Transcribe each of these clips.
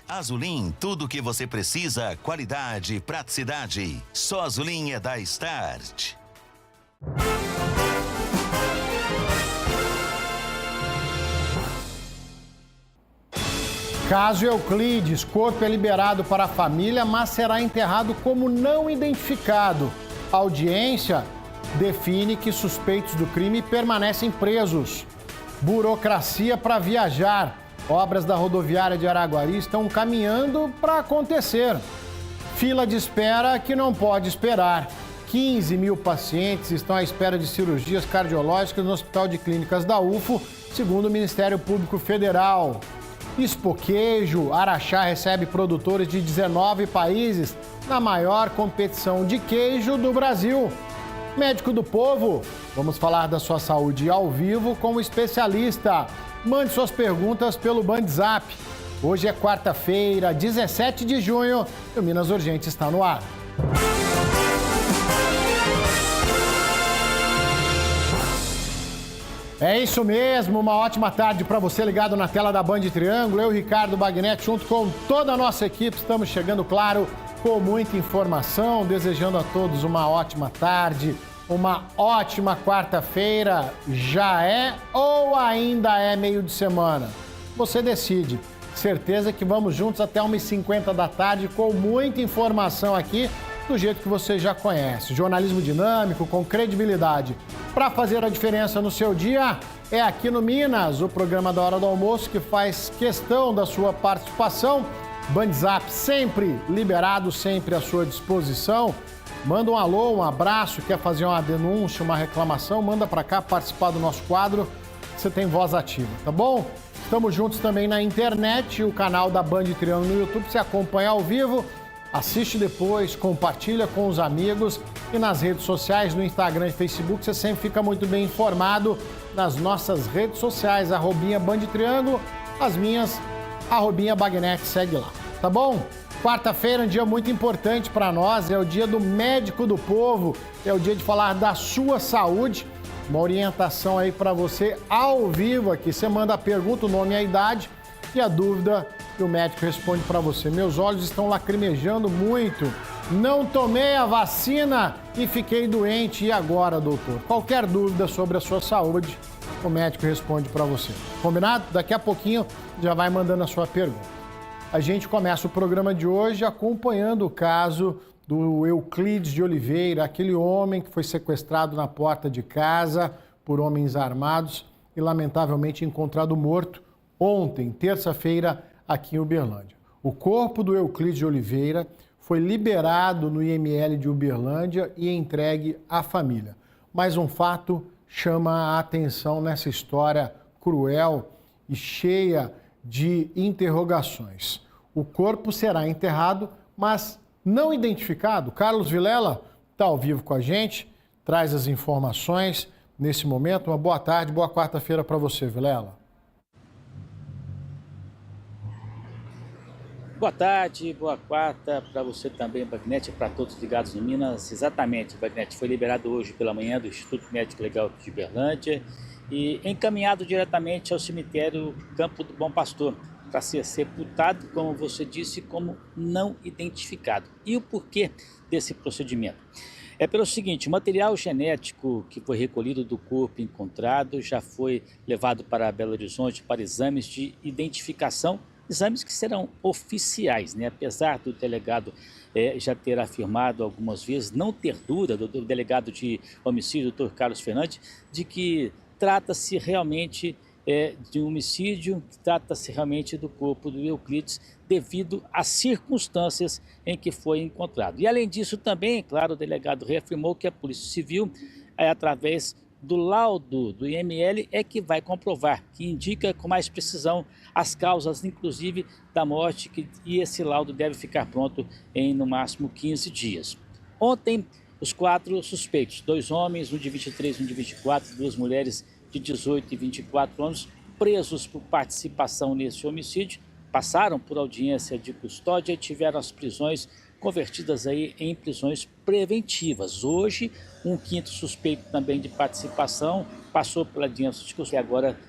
Azulim, tudo o que você precisa, qualidade, praticidade. Só Azulim é da Start. Caso Euclides, corpo é liberado para a família, mas será enterrado como não identificado. A audiência define que suspeitos do crime permanecem presos. Burocracia para viajar. Obras da rodoviária de Araguari estão caminhando para acontecer. Fila de espera que não pode esperar. 15 mil pacientes estão à espera de cirurgias cardiológicas no Hospital de Clínicas da UFO, segundo o Ministério Público Federal. Expo Queijo, Araxá recebe produtores de 19 países na maior competição de queijo do Brasil. Médico do Povo, vamos falar da sua saúde ao vivo com o especialista. Mande suas perguntas pelo Bandzap. Hoje é quarta-feira, 17 de junho, e o Minas Urgente está no ar. É isso mesmo, uma ótima tarde para você ligado na tela da Band Triângulo. Eu, Ricardo Bagnetti, junto com toda a nossa equipe, estamos chegando, claro, com muita informação, desejando a todos uma ótima tarde, uma ótima quarta-feira. Já é ou ainda é meio de semana? Você decide. Certeza que vamos juntos até 1h50 da tarde com muita informação aqui, do jeito que você já conhece. Jornalismo dinâmico, com credibilidade. Para fazer a diferença no seu dia, é aqui no Minas, o programa da Hora do Almoço, que faz questão da sua participação. Bandzap sempre liberado, sempre à sua disposição. Manda um alô, um abraço, quer fazer uma denúncia, uma reclamação, manda para cá participar do nosso quadro. Você tem voz ativa, tá bom? Estamos juntos também na internet, o canal da Band Triângulo no YouTube, você acompanha ao vivo. Assiste depois, compartilha com os amigos e nas redes sociais, no Instagram e Facebook, você sempre fica muito bem informado nas nossas redes sociais, @Band Triângulo, as minhas, @Bagnetti, segue lá, tá bom? Quarta-feira é um dia muito importante para nós, é o dia do médico do povo, é o dia de falar da sua saúde, uma orientação aí para você ao vivo aqui, você manda a pergunta, o nome e a idade e a dúvida que o médico responde para você. Meus olhos estão lacrimejando muito. Não tomei a vacina e fiquei doente. E agora, doutor? Qualquer dúvida sobre a sua saúde, o médico responde para você. Combinado? Daqui a pouquinho já vai mandando a sua pergunta. A gente começa o programa de hoje acompanhando o caso do Euclides de Oliveira, aquele homem que foi sequestrado na porta de casa por homens armados e lamentavelmente encontrado morto ontem, terça-feira, aqui em Uberlândia. O corpo do Euclides de Oliveira foi liberado no IML de Uberlândia e entregue à família. Mas um fato chama a atenção nessa história cruel e cheia de interrogações. O corpo será enterrado, mas não identificado. Carlos Vilela está ao vivo com a gente, traz as informações nesse momento. Uma boa tarde, boa quarta-feira para você, Vilela. Boa tarde, boa quarta para você também, Bagnetti, para todos ligados no Minas. Exatamente, Bagnetti foi liberado hoje pela manhã do Instituto Médico Legal de Uberlândia e encaminhado diretamente ao cemitério Campo do Bom Pastor para ser sepultado, como você disse, como não identificado. E o porquê desse procedimento? É pelo seguinte, o material genético que foi recolhido do corpo encontrado já foi levado para Belo Horizonte para exames de identificação, exames que serão oficiais, né? Apesar do delegado já ter afirmado algumas vezes, não ter dúvida, do delegado de homicídio, Dr. Carlos Fernandes, de que trata-se realmente de um homicídio, trata-se realmente do corpo do Euclides, devido às circunstâncias em que foi encontrado. E além disso também, claro, o delegado reafirmou que a Polícia Civil, através do laudo do IML, é que vai comprovar, que indica com mais precisão as causas, inclusive, da morte, e esse laudo deve ficar pronto em, no máximo, 15 dias. Ontem, os 4 suspeitos, 2 homens, um de 23, um de 24, 2 mulheres de 18 e 24 anos, presos por participação nesse homicídio, passaram por audiência de custódia e tiveram as prisões convertidas aí em prisões preventivas. Hoje, um 5º suspeito também de participação passou pela audiência de custódia e agora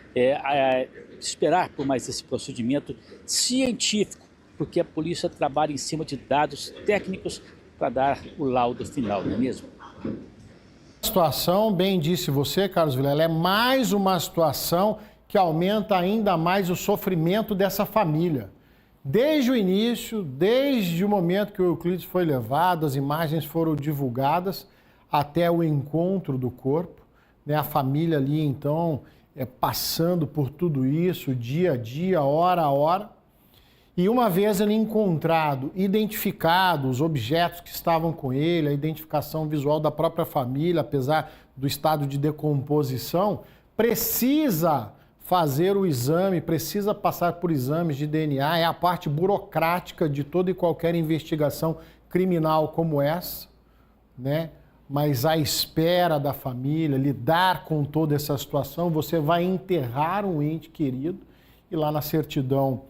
esperar por mais esse procedimento científico porque a polícia trabalha em cima de dados técnicos para dar o laudo final, não é mesmo? A situação, bem disse você, Carlos Vilela, é mais uma situação que aumenta ainda mais o sofrimento dessa família. Desde o início, desde o momento que o Euclides foi levado, as imagens foram divulgadas até o encontro do corpo, né? A família ali, então, passando por tudo isso, dia a dia, hora a hora. E uma vez ele encontrado, identificado os objetos que estavam com ele, a identificação visual da própria família, apesar do estado de decomposição, precisa fazer o exame, precisa passar por exames de DNA, é a parte burocrática de toda e qualquer investigação criminal como essa, né? Mas à espera da família, lidar com toda essa situação, você vai enterrar um ente querido e lá na certidão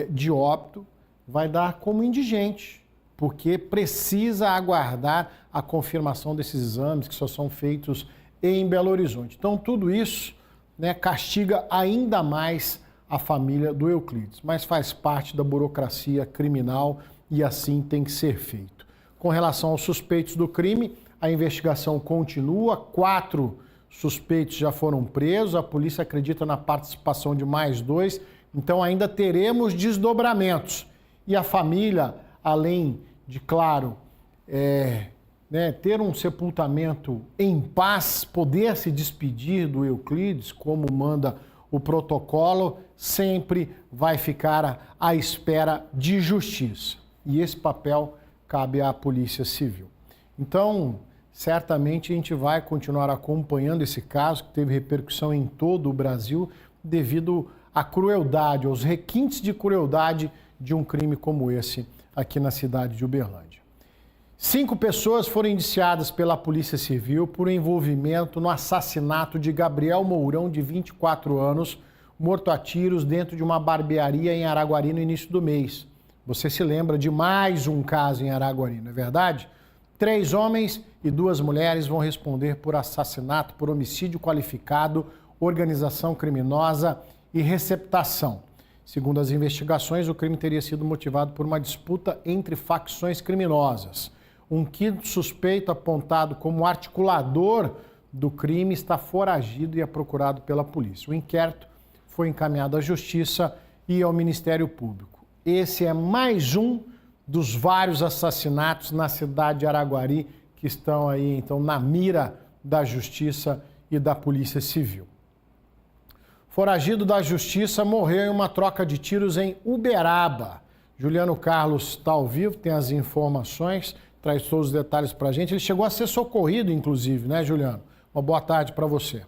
de óbito vai dar como indigente, porque precisa aguardar a confirmação desses exames que só são feitos em Belo Horizonte. Então tudo isso, né, castiga ainda mais a família do Euclides, mas faz parte da burocracia criminal e assim tem que ser feito. Com relação aos suspeitos do crime, a investigação continua, 4 suspeitos já foram presos, a polícia acredita na participação de mais 2, então ainda teremos desdobramentos. E a família, além de, claro, ter um sepultamento em paz, poder se despedir do Euclides, como manda o protocolo, sempre vai ficar à espera de justiça. E esse papel cabe à Polícia Civil. Então, certamente a gente vai continuar acompanhando esse caso, que teve repercussão em todo o Brasil, devido à crueldade, aos requintes de crueldade de um crime como esse aqui na cidade de Uberlândia. 5 pessoas foram indiciadas pela Polícia Civil por envolvimento no assassinato de Gabriel Mourão, de 24 anos, morto a tiros dentro de uma barbearia em Araguari no início do mês. Você se lembra de mais um caso em Araguari, não é verdade? 3 homens e 2 mulheres vão responder por assassinato, por homicídio qualificado, organização criminosa e receptação. Segundo as investigações, o crime teria sido motivado por uma disputa entre facções criminosas. Um quinto suspeito, apontado como articulador do crime, está foragido e é procurado pela polícia. O inquérito foi encaminhado à Justiça e ao Ministério Público. Esse é mais um dos vários assassinatos na cidade de Araguari que estão aí, então, na mira da Justiça e da Polícia Civil. Foragido da Justiça morreu em uma troca de tiros em Uberaba. Juliano Carlos está ao vivo, tem as informações, traz todos os detalhes para a gente. Ele chegou a ser socorrido, inclusive, né, Juliano? Uma boa tarde para você.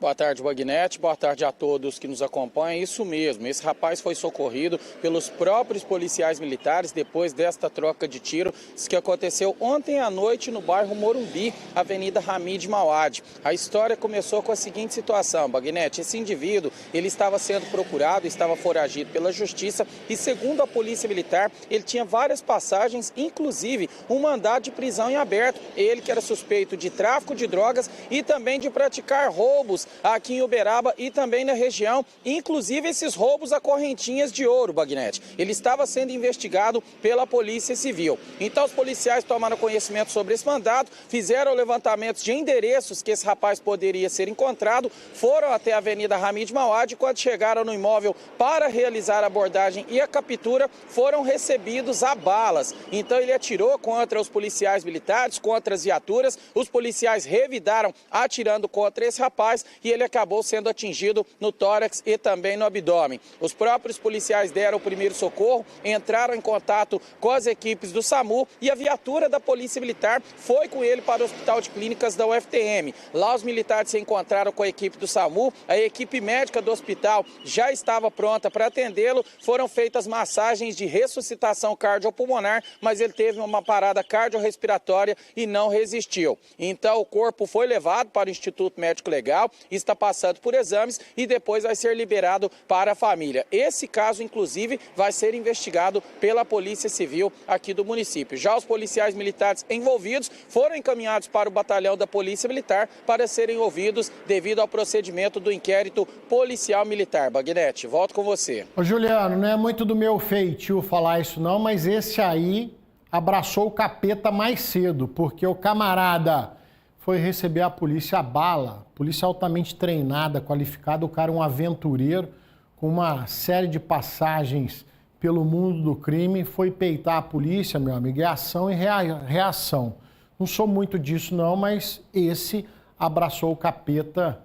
Boa tarde, Bagnete. Boa tarde a todos que nos acompanham. Isso mesmo, esse rapaz foi socorrido pelos próprios policiais militares depois desta troca de tiro que aconteceu ontem à noite no bairro Morumbi, Avenida Hamid Mawad. A história começou com a seguinte situação, Bagnete. Esse indivíduo, ele estava sendo procurado, estava foragido pela Justiça e, segundo a Polícia Militar, ele tinha várias passagens, inclusive um mandado de prisão em aberto. Ele que era suspeito de tráfico de drogas e também de praticar roubos aqui em Uberaba e também na região, inclusive esses roubos a correntinhas de ouro, Bagnete. Ele estava sendo investigado pela Polícia Civil. Então os policiais tomaram conhecimento sobre esse mandado, fizeram levantamentos de endereços que esse rapaz poderia ser encontrado, foram até a Avenida Hamid Mawad e quando chegaram no imóvel para realizar a abordagem e a captura, foram recebidos a balas. Então ele atirou contra os policiais militares, contra as viaturas, os policiais revidaram atirando contra esse rapaz e ele acabou sendo atingido no tórax e também no abdômen. Os próprios policiais deram o primeiro socorro, entraram em contato com as equipes do SAMU e a viatura da Polícia Militar foi com ele para o Hospital de Clínicas da UFTM. Lá os militares se encontraram com a equipe do SAMU, a equipe médica do hospital já estava pronta para atendê-lo, foram feitas massagens de ressuscitação cardiopulmonar, mas ele teve uma parada cardiorrespiratória e não resistiu. Então o corpo foi levado para o Instituto Médico Legal, está passando por exames e depois vai ser liberado para a família. Esse caso, inclusive, vai ser investigado pela Polícia Civil aqui do município. Já os policiais militares envolvidos foram encaminhados para o batalhão da Polícia Militar para serem ouvidos devido ao procedimento do inquérito policial militar. Bagnete, volto com você. Ô Juliano, não é muito do meu feitio falar isso não, mas esse aí abraçou o capeta mais cedo, porque o camarada foi receber a polícia a bala, polícia altamente treinada, qualificada, o cara é um aventureiro, com uma série de passagens pelo mundo do crime, foi peitar a polícia, meu amigo, é ação e reação. Não sou muito disso não, mas esse abraçou o capeta,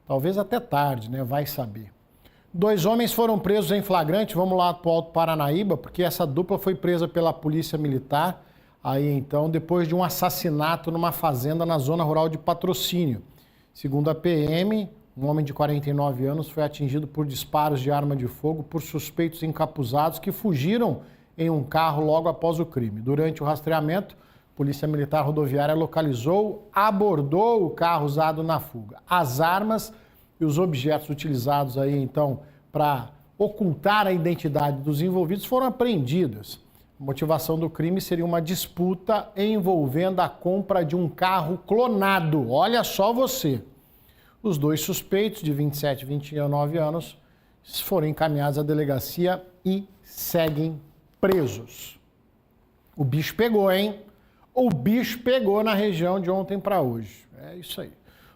talvez até tarde, né? Vai saber. 2 homens foram presos em flagrante, vamos lá para o Alto Paranaíba, porque essa dupla foi presa pela Polícia Militar, aí então, depois de um assassinato numa fazenda na zona rural de Patrocínio. Segundo a PM, um homem de 49 anos foi atingido por disparos de arma de fogo por suspeitos encapuzados que fugiram em um carro logo após o crime. Durante o rastreamento, a Polícia Militar Rodoviária localizou, abordou o carro usado na fuga. As armas e os objetos utilizados aí, então, para ocultar a identidade dos envolvidos foram apreendidos. A motivação do crime seria uma disputa envolvendo a compra de um carro clonado. Olha só você. Os 2 suspeitos, de 27 e 29 anos, foram encaminhados à delegacia e seguem presos. O bicho pegou, hein? O bicho pegou na região de ontem para hoje. É isso aí.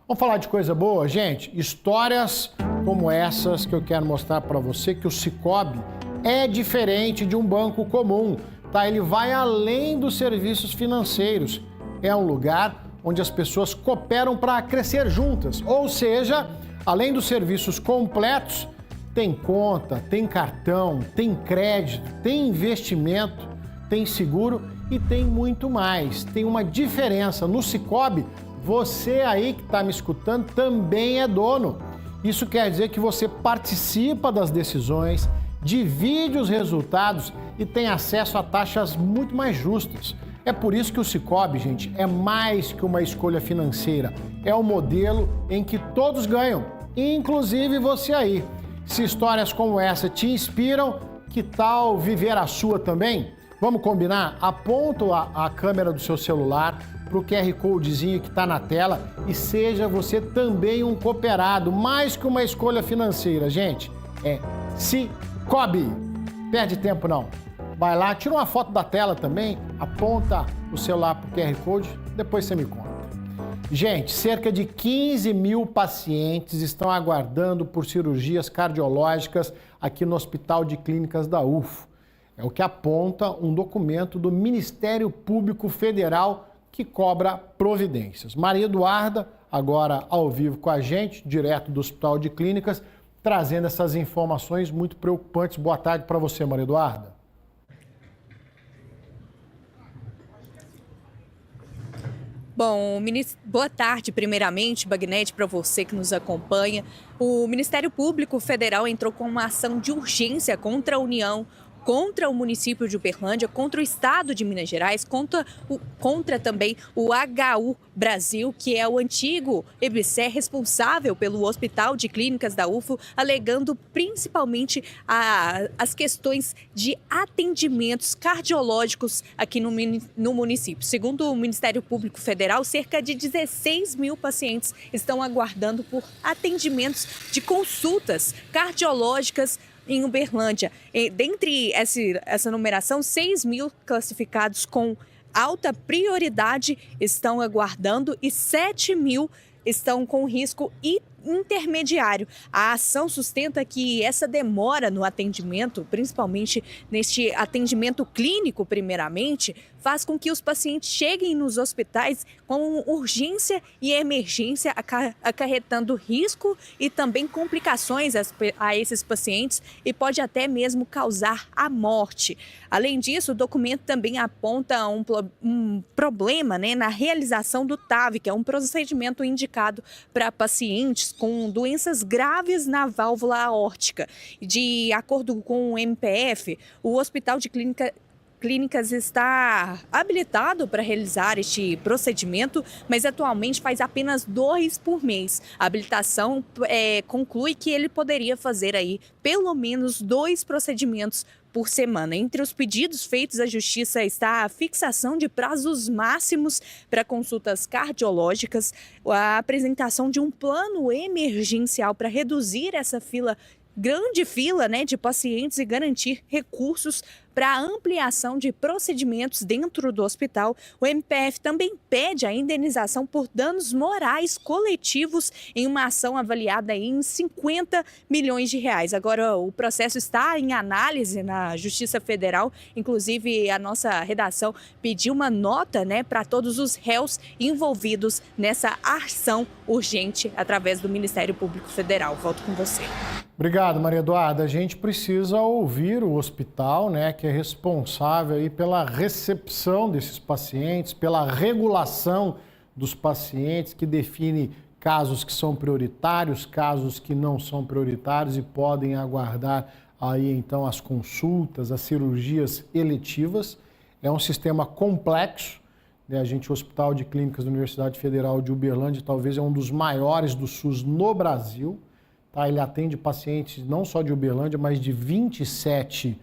Vamos falar de coisa boa, gente? Histórias como essas que eu quero mostrar para você, que o Sicoob é diferente de um banco comum, tá? Ele vai além dos serviços financeiros. É um lugar onde as pessoas cooperam para crescer juntas. Ou seja, além dos serviços completos, tem conta, tem cartão, tem crédito, tem investimento, tem seguro e tem muito mais. Tem uma diferença. No Sicoob, você aí que está me escutando também é dono. Isso quer dizer que você participa das decisões, divide os resultados e tem acesso a taxas muito mais justas. É por isso que o Sicoob, gente, é mais que uma escolha financeira. É um modelo em que todos ganham, inclusive você aí. Se histórias como essa te inspiram, que tal viver a sua também? Vamos combinar? Aponta a câmera do seu celular para o QR Codezinho que está na tela e seja você também um cooperado, mais que uma escolha financeira, gente. É Sicoob. Perde tempo não. Vai lá, tira uma foto da tela também, aponta o celular para o QR Code, depois você me conta. Gente, cerca de 15 mil pacientes estão aguardando por cirurgias cardiológicas aqui no Hospital de Clínicas da UFO. É o que aponta um documento do Ministério Público Federal que cobra providências. Maria Eduarda, agora ao vivo com a gente, direto do Hospital de Clínicas, trazendo essas informações muito preocupantes. Boa tarde para você, Maria Eduarda. Bom, boa tarde, primeiramente, Bagnete, para você que nos acompanha. O Ministério Público Federal entrou com uma ação de urgência contra a União, contra o município de Uberlândia, contra o estado de Minas Gerais, contra também o HU Brasil, que é o antigo EBSER responsável pelo Hospital de Clínicas da UFO, alegando principalmente as questões de atendimentos cardiológicos aqui no município. Segundo o Ministério Público Federal, cerca de 16 mil pacientes estão aguardando por atendimentos de consultas cardiológicas em Uberlândia. Dentre essa numeração, 6 mil classificados com alta prioridade estão aguardando e 7 mil estão com risco intermediário. A ação sustenta que essa demora no atendimento, principalmente neste atendimento clínico primeiramente, faz com que os pacientes cheguem nos hospitais com urgência e emergência, acarretando risco e também complicações a esses pacientes e pode até mesmo causar a morte. Além disso, o documento também aponta um problema, né, na realização do TAV, que é um procedimento indicado para pacientes com doenças graves na válvula aórtica. De acordo com o MPF, o Hospital de Clínica Policlínicas está habilitado para realizar este procedimento, mas atualmente faz apenas 2 por mês. A habilitação conclui que ele poderia fazer aí pelo menos 2 procedimentos por semana. Entre os pedidos feitos à Justiça está a fixação de prazos máximos para consultas cardiológicas, a apresentação de um plano emergencial para reduzir essa grande fila, de pacientes e garantir recursos para a ampliação de procedimentos dentro do hospital. O MPF também pede a indenização por danos morais coletivos em uma ação avaliada em 50 milhões de reais. Agora, o processo está em análise na Justiça Federal. Inclusive, a nossa redação pediu uma nota, para todos os réus envolvidos nessa ação urgente através do Ministério Público Federal. Volto com você. Obrigado, Maria Eduarda. A gente precisa ouvir o hospital, que é responsável aí pela recepção desses pacientes, pela regulação dos pacientes, que define casos que são prioritários, casos que não são prioritários e podem aguardar aí então as consultas, as cirurgias eletivas. É um sistema complexo, o Hospital de Clínicas da Universidade Federal de Uberlândia talvez é um dos maiores do SUS no Brasil. Ele atende pacientes não só de Uberlândia, mas de 27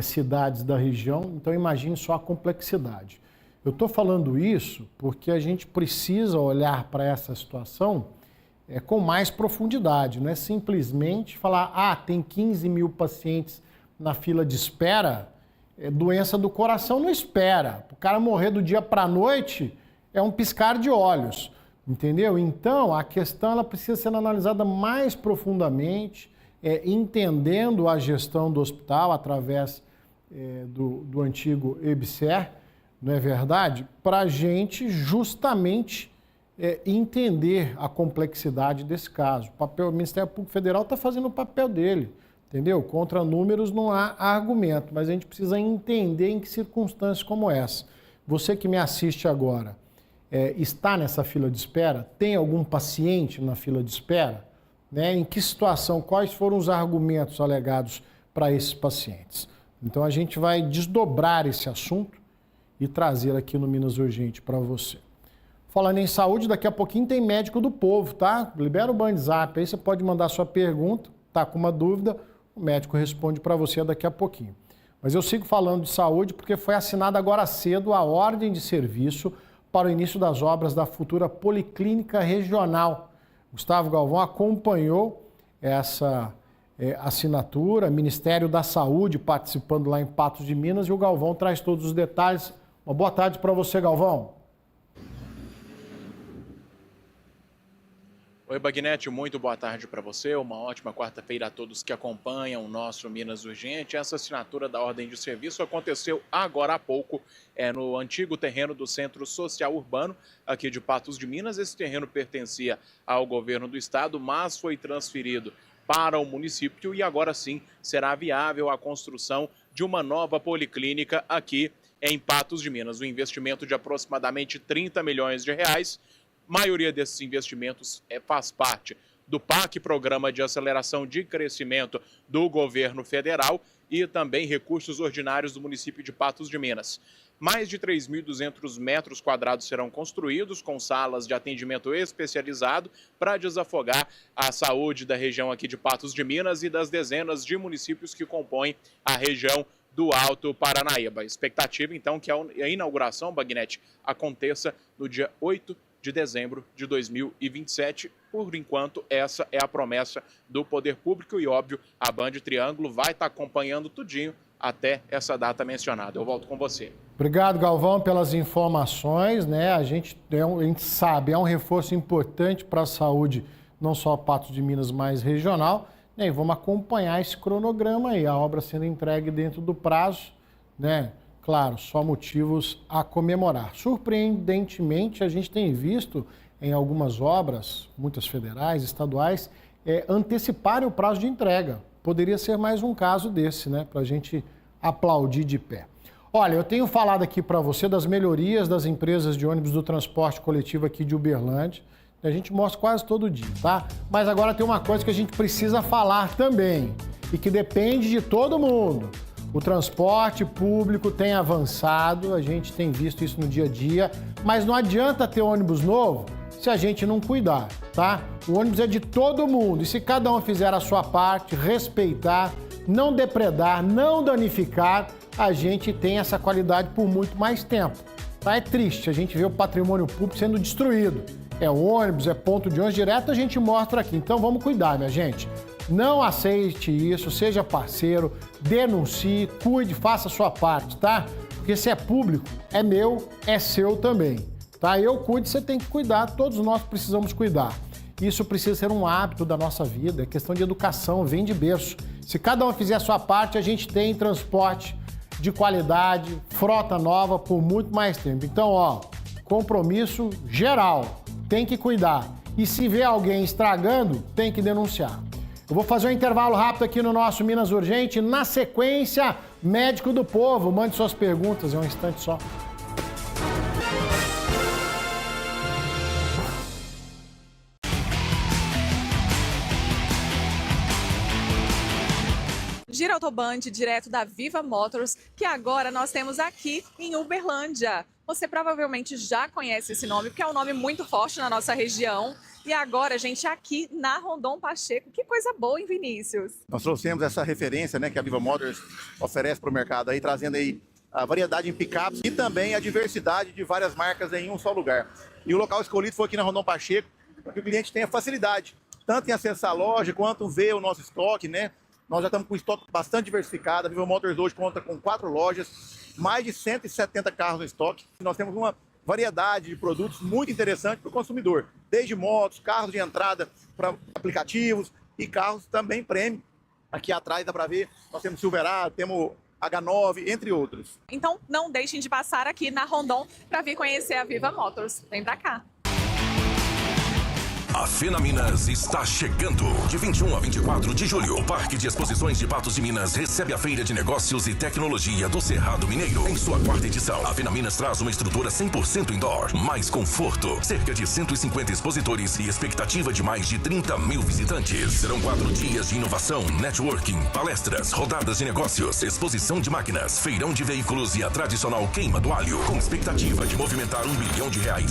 cidades da região. Então, imagine só a complexidade. Eu estou falando isso porque a gente precisa olhar para essa situação com mais profundidade. Não é simplesmente falar, tem 15 mil pacientes na fila de espera, doença do coração não espera. O cara morrer do dia para a noite é um piscar de olhos. Entendeu? Então, a questão ela precisa ser analisada mais profundamente, entendendo a gestão do hospital através do antigo EBSER, não é verdade? Para a gente justamente entender a complexidade desse caso. O Ministério Público Federal está fazendo o papel dele, entendeu? Contra números não há argumento, mas a gente precisa entender em que circunstâncias como essa. Você que me assiste agora, está nessa fila de espera? Tem algum paciente na fila de espera? Em que situação? Quais foram os argumentos alegados para esses pacientes? Então, a gente vai desdobrar esse assunto e trazer aqui no Minas Urgente para você. Falando em saúde, daqui a pouquinho tem Médico do Povo, tá? Libera o WhatsApp, aí você pode mandar sua pergunta, tá com uma dúvida, o médico responde para você daqui a pouquinho. Mas eu sigo falando de saúde porque foi assinada agora cedo a ordem de serviço para o início das obras da futura Policlínica Regional. Gustavo Galvão acompanhou essa assinatura, Ministério da Saúde participando lá em Patos de Minas, e o Galvão traz todos os detalhes. Uma boa tarde para você, Galvão. Oi, Bagnetti, muito boa tarde para você, uma ótima quarta-feira a todos que acompanham o nosso Minas Urgente. Essa assinatura da ordem de serviço aconteceu agora há pouco, no antigo terreno do Centro Social Urbano, aqui de Patos de Minas. Esse terreno pertencia ao governo do estado, mas foi transferido para o município e agora sim será viável a construção de uma nova policlínica aqui em Patos de Minas. Um investimento de aproximadamente 30 milhões de reais. A maioria desses investimentos faz parte do PAC, Programa de Aceleração de Crescimento do Governo Federal, e também recursos ordinários do município de Patos de Minas. Mais de 3.200 metros quadrados serão construídos, com salas de atendimento especializado para desafogar a saúde da região aqui de Patos de Minas e das dezenas de municípios que compõem a região do Alto Paranaíba. A expectativa, então, que a inauguração, Bagnetti, aconteça no dia 8 de dezembro de 2027. Por enquanto, essa é a promessa do poder público e, óbvio, a Band Triângulo vai estar acompanhando tudinho até essa data mencionada. Eu volto com você. Obrigado, Galvão, pelas informações, A gente sabe, é um reforço importante para a saúde, não só Patos de Minas, mas regional, E vamos acompanhar esse cronograma aí, a obra sendo entregue dentro do prazo, Claro, só motivos a comemorar. Surpreendentemente, a gente tem visto em algumas obras, muitas federais, estaduais, anteciparem o prazo de entrega. Poderia ser mais um caso desse, para a gente aplaudir de pé. Olha, eu tenho falado aqui para você das melhorias das empresas de ônibus do transporte coletivo aqui de Uberlândia. A gente mostra quase todo dia, tá? Mas agora tem uma coisa que a gente precisa falar também e que depende de todo mundo. O transporte público tem avançado, a gente tem visto isso no dia a dia, mas não adianta ter ônibus novo se a gente não cuidar, tá? O ônibus é de todo mundo e se cada um fizer a sua parte, respeitar, não depredar, não danificar, a gente tem essa qualidade por muito mais tempo. Tá? É triste a gente ver o patrimônio público sendo destruído. É ônibus, é ponto de ônibus direto, a gente mostra aqui. Então vamos cuidar, minha gente. Não aceite isso, seja parceiro, denuncie, cuide, faça a sua parte, tá? Porque se é público, é meu, é seu também, tá? Eu cuido, você tem que cuidar, todos nós precisamos cuidar. Isso precisa ser um hábito da nossa vida, é questão de educação, vem de berço. Se cada um fizer a sua parte, a gente tem transporte de qualidade, frota nova por muito mais tempo. Então, ó, compromisso geral, tem que cuidar. E se vê alguém estragando, tem que denunciar. Eu vou fazer um intervalo rápido aqui no nosso Minas Urgente. Na sequência, Médico do Povo. Mande suas perguntas, é um instante só. Giro Autoband, direto da Viva Motors, que agora nós temos aqui em Uberlândia. Você provavelmente já conhece esse nome, porque é um nome muito forte na nossa região. E agora, gente, aqui na Rondon Pacheco. Que coisa boa, hein, Vinícius? Nós trouxemos essa referência, né, que a Viva Motors oferece para o mercado, aí, trazendo aí a variedade em picapes e também a diversidade de várias marcas em um só lugar. E o local escolhido foi aqui na Rondon Pacheco, para que o cliente tenha facilidade, tanto em acessar a loja, quanto ver o nosso estoque, né? Nós já estamos com um estoque bastante diversificado. A Viva Motors hoje conta com 4 lojas, mais de 170 carros no estoque. Nós temos uma variedade de produtos muito interessante para o consumidor, desde motos, carros de entrada para aplicativos e carros também premium. Aqui atrás dá para ver, nós temos Silverado, temos H9, entre outros. Então não deixem de passar aqui na Rondon para vir conhecer a Viva Motors. Vem para cá. A Fenaminas está chegando. De 21 a 24 de julho, o Parque de Exposições de Patos de Minas recebe a Feira de Negócios e Tecnologia do Cerrado Mineiro. Em sua 4ª edição, a Fenaminas traz uma estrutura 100% indoor, mais conforto, cerca de 150 expositores e expectativa de mais de 30 mil visitantes. Serão 4 dias de inovação, networking, palestras, rodadas de negócios, exposição de máquinas, feirão de veículos e a tradicional queima do alho. Com expectativa de movimentar R$1 bilhão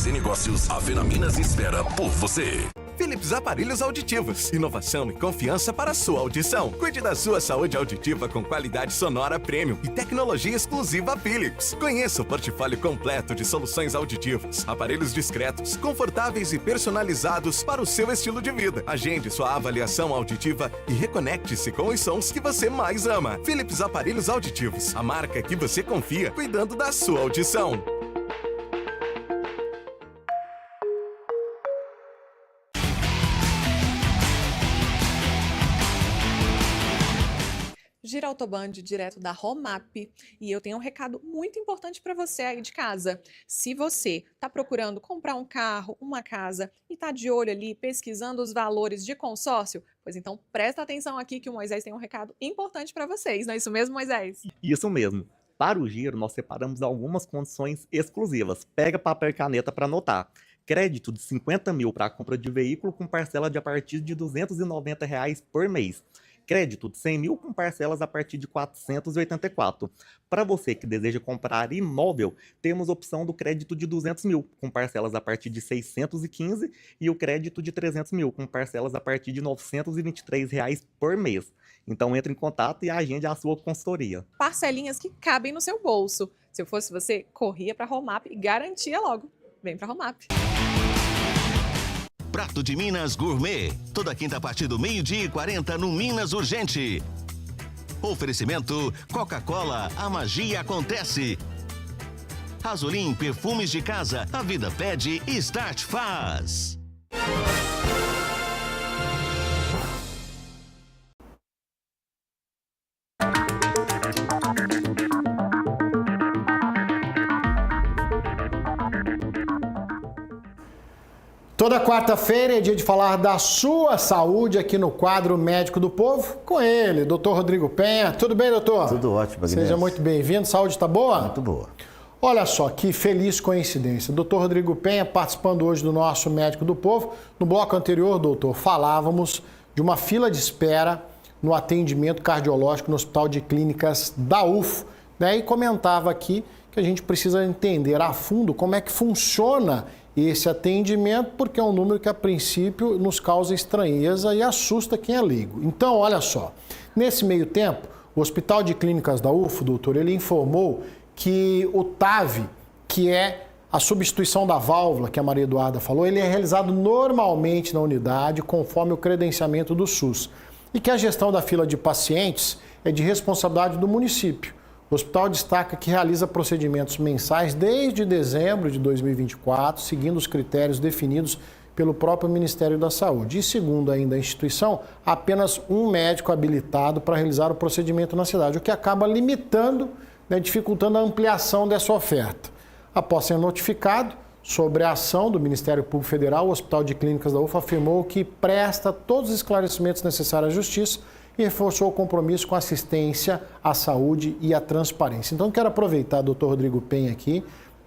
em negócios, a Fenaminas espera por você. Philips Aparelhos Auditivos. Inovação e confiança para a sua audição. Cuide da sua saúde auditiva com qualidade sonora premium e tecnologia exclusiva Philips. Conheça o portfólio completo de soluções auditivas. Aparelhos discretos, confortáveis e personalizados para o seu estilo de vida. Agende sua avaliação auditiva e reconecte-se com os sons que você mais ama. Philips Aparelhos Auditivos. A marca que você confia, cuidando da sua audição. Giro Autoband, direto da Romap, e eu tenho um recado muito importante para você aí de casa. Se você está procurando comprar um carro, uma casa e está de olho ali pesquisando os valores de consórcio, pois então presta atenção aqui que o Moisés tem um recado importante para vocês, não é isso mesmo, Moisés? Isso mesmo. Para o giro, nós separamos algumas condições exclusivas. Pega papel e caneta para anotar. Crédito de 50 mil para a compra de veículo com parcela de a partir de R$ 290 por mês. Crédito de 100 mil com parcelas a partir de 484. Para você que deseja comprar imóvel, temos a opção do crédito de 200 mil, com parcelas a partir de 615, e o crédito de 300 mil, com parcelas a partir de R$ 923 por mês. Então entre em contato e agende a sua consultoria. Parcelinhas que cabem no seu bolso. Se eu fosse você, corria para a Romap e garantia logo. Vem para a Romap. Prato de Minas Gourmet. Toda quinta a partir do 12h40 no Minas Urgente. Oferecimento Coca-Cola, a magia acontece. Azolim Perfumes de Casa, a vida pede e Start faz. Toda quarta-feira é dia de falar da sua saúde aqui no quadro Médico do Povo, com ele, Dr. Rodrigo Penha. Tudo bem, doutor? Tudo ótimo, Agnes. Seja muito bem-vindo. Saúde está boa? Muito boa. Olha só, que feliz coincidência. Dr. Rodrigo Penha participando hoje do nosso Médico do Povo. No bloco anterior, doutor, falávamos de uma fila de espera no atendimento cardiológico no Hospital de Clínicas da UFO. Né? E comentava aqui que a gente precisa entender a fundo como é que funciona esse atendimento, porque é um número que, a princípio, nos causa estranheza e assusta quem é leigo. Então, olha só, nesse meio tempo, o Hospital de Clínicas da UFO, doutor, ele informou que o TAV, que é a substituição da válvula, que a Maria Eduarda falou, ele é realizado normalmente na unidade, conforme o credenciamento do SUS. E que a gestão da fila de pacientes é de responsabilidade do município. O hospital destaca que realiza procedimentos mensais desde dezembro de 2024, seguindo os critérios definidos pelo próprio Ministério da Saúde. E segundo ainda a instituição, apenas um médico habilitado para realizar o procedimento na cidade, o que acaba limitando, né, dificultando a ampliação dessa oferta. Após ser notificado sobre a ação do Ministério Público Federal, o Hospital de Clínicas da UFO afirmou que presta todos os esclarecimentos necessários à Justiça e reforçou o compromisso com a assistência à saúde e à transparência. Então, quero aproveitar, doutor Rodrigo Penha aqui,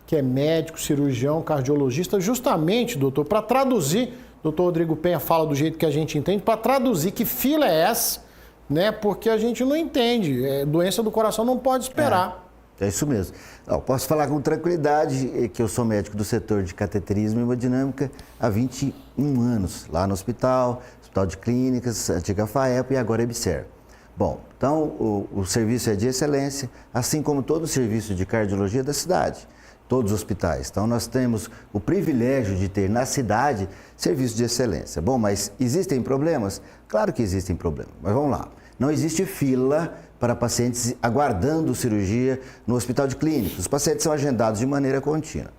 que é médico, cirurgião, cardiologista, justamente, doutor, para traduzir, doutor Rodrigo Penha fala do jeito que a gente entende, para traduzir que fila é essa, né? Porque a gente não entende, doença do coração não pode esperar. É isso mesmo. Eu posso falar com tranquilidade que eu sou médico do setor de cateterismo e hemodinâmica há 21 anos, lá no Hospital de Clínicas, antiga FAEP e agora EBSER. Bom, então o serviço é de excelência, assim como todo o serviço de cardiologia da cidade, todos os hospitais. Então nós temos o privilégio de ter na cidade serviço de excelência. Bom, mas existem problemas? Claro que existem problemas, mas vamos lá. Não existe fila para pacientes aguardando cirurgia no Hospital de Clínicas. Os pacientes são agendados de maneira contínua.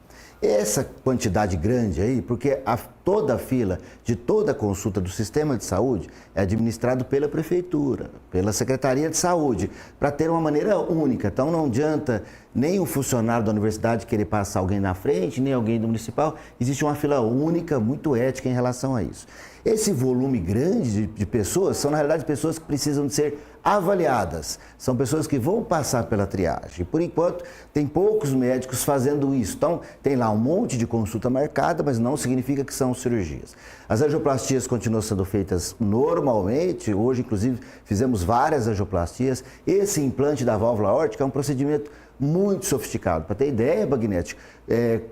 Essa quantidade grande aí, porque toda a fila de toda a consulta do sistema de saúde é administrado pela Prefeitura, pela Secretaria de Saúde, para ter uma maneira única. Então não adianta nem o funcionário da universidade querer passar alguém na frente, nem alguém do municipal. Existe uma fila única, muito ética em relação a isso. Esse volume grande de pessoas são, na realidade, pessoas que precisam de ser avaliadas. São pessoas que vão passar pela triagem. Por enquanto, tem poucos médicos fazendo isso. Então, tem lá um monte de consulta marcada, mas não significa que são cirurgias. As angioplastias continuam sendo feitas normalmente. Hoje, inclusive, fizemos várias angioplastias. Esse implante da válvula aórtica é um procedimento muito sofisticado. Para ter ideia, Bagnetti,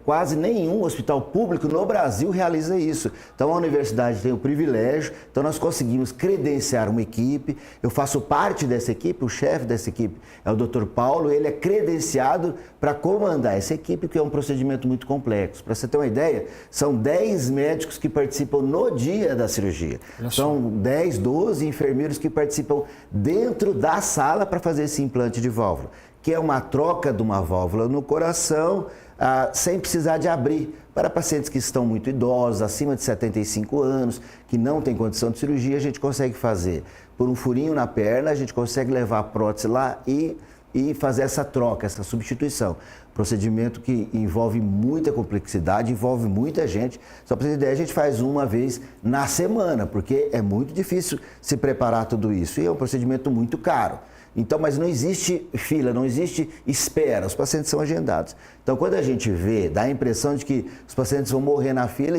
quase nenhum hospital público no Brasil realiza isso. Então a universidade tem o privilégio, então nós conseguimos credenciar uma equipe, eu faço parte dessa equipe, o chefe dessa equipe é o Dr. Paulo, ele é credenciado para comandar essa equipe, que é um procedimento muito complexo. Para você ter uma ideia, são 10 médicos que participam no dia da cirurgia. São 10, 12 enfermeiros que participam dentro da sala para fazer esse implante de válvula, que é uma troca de uma válvula no coração, sem precisar de abrir. Para pacientes que estão muito idosos, acima de 75 anos, que não têm condição de cirurgia, a gente consegue fazer por um furinho na perna, a gente consegue levar a prótese lá e fazer essa troca, essa substituição. Procedimento que envolve muita complexidade, envolve muita gente. Só para você ter ideia, a gente faz uma vez na semana, porque é muito difícil se preparar tudo isso. E é um procedimento muito caro. Então, mas não existe fila, não existe espera, os pacientes são agendados. Então, quando a gente vê, dá a impressão de que os pacientes vão morrer na fila,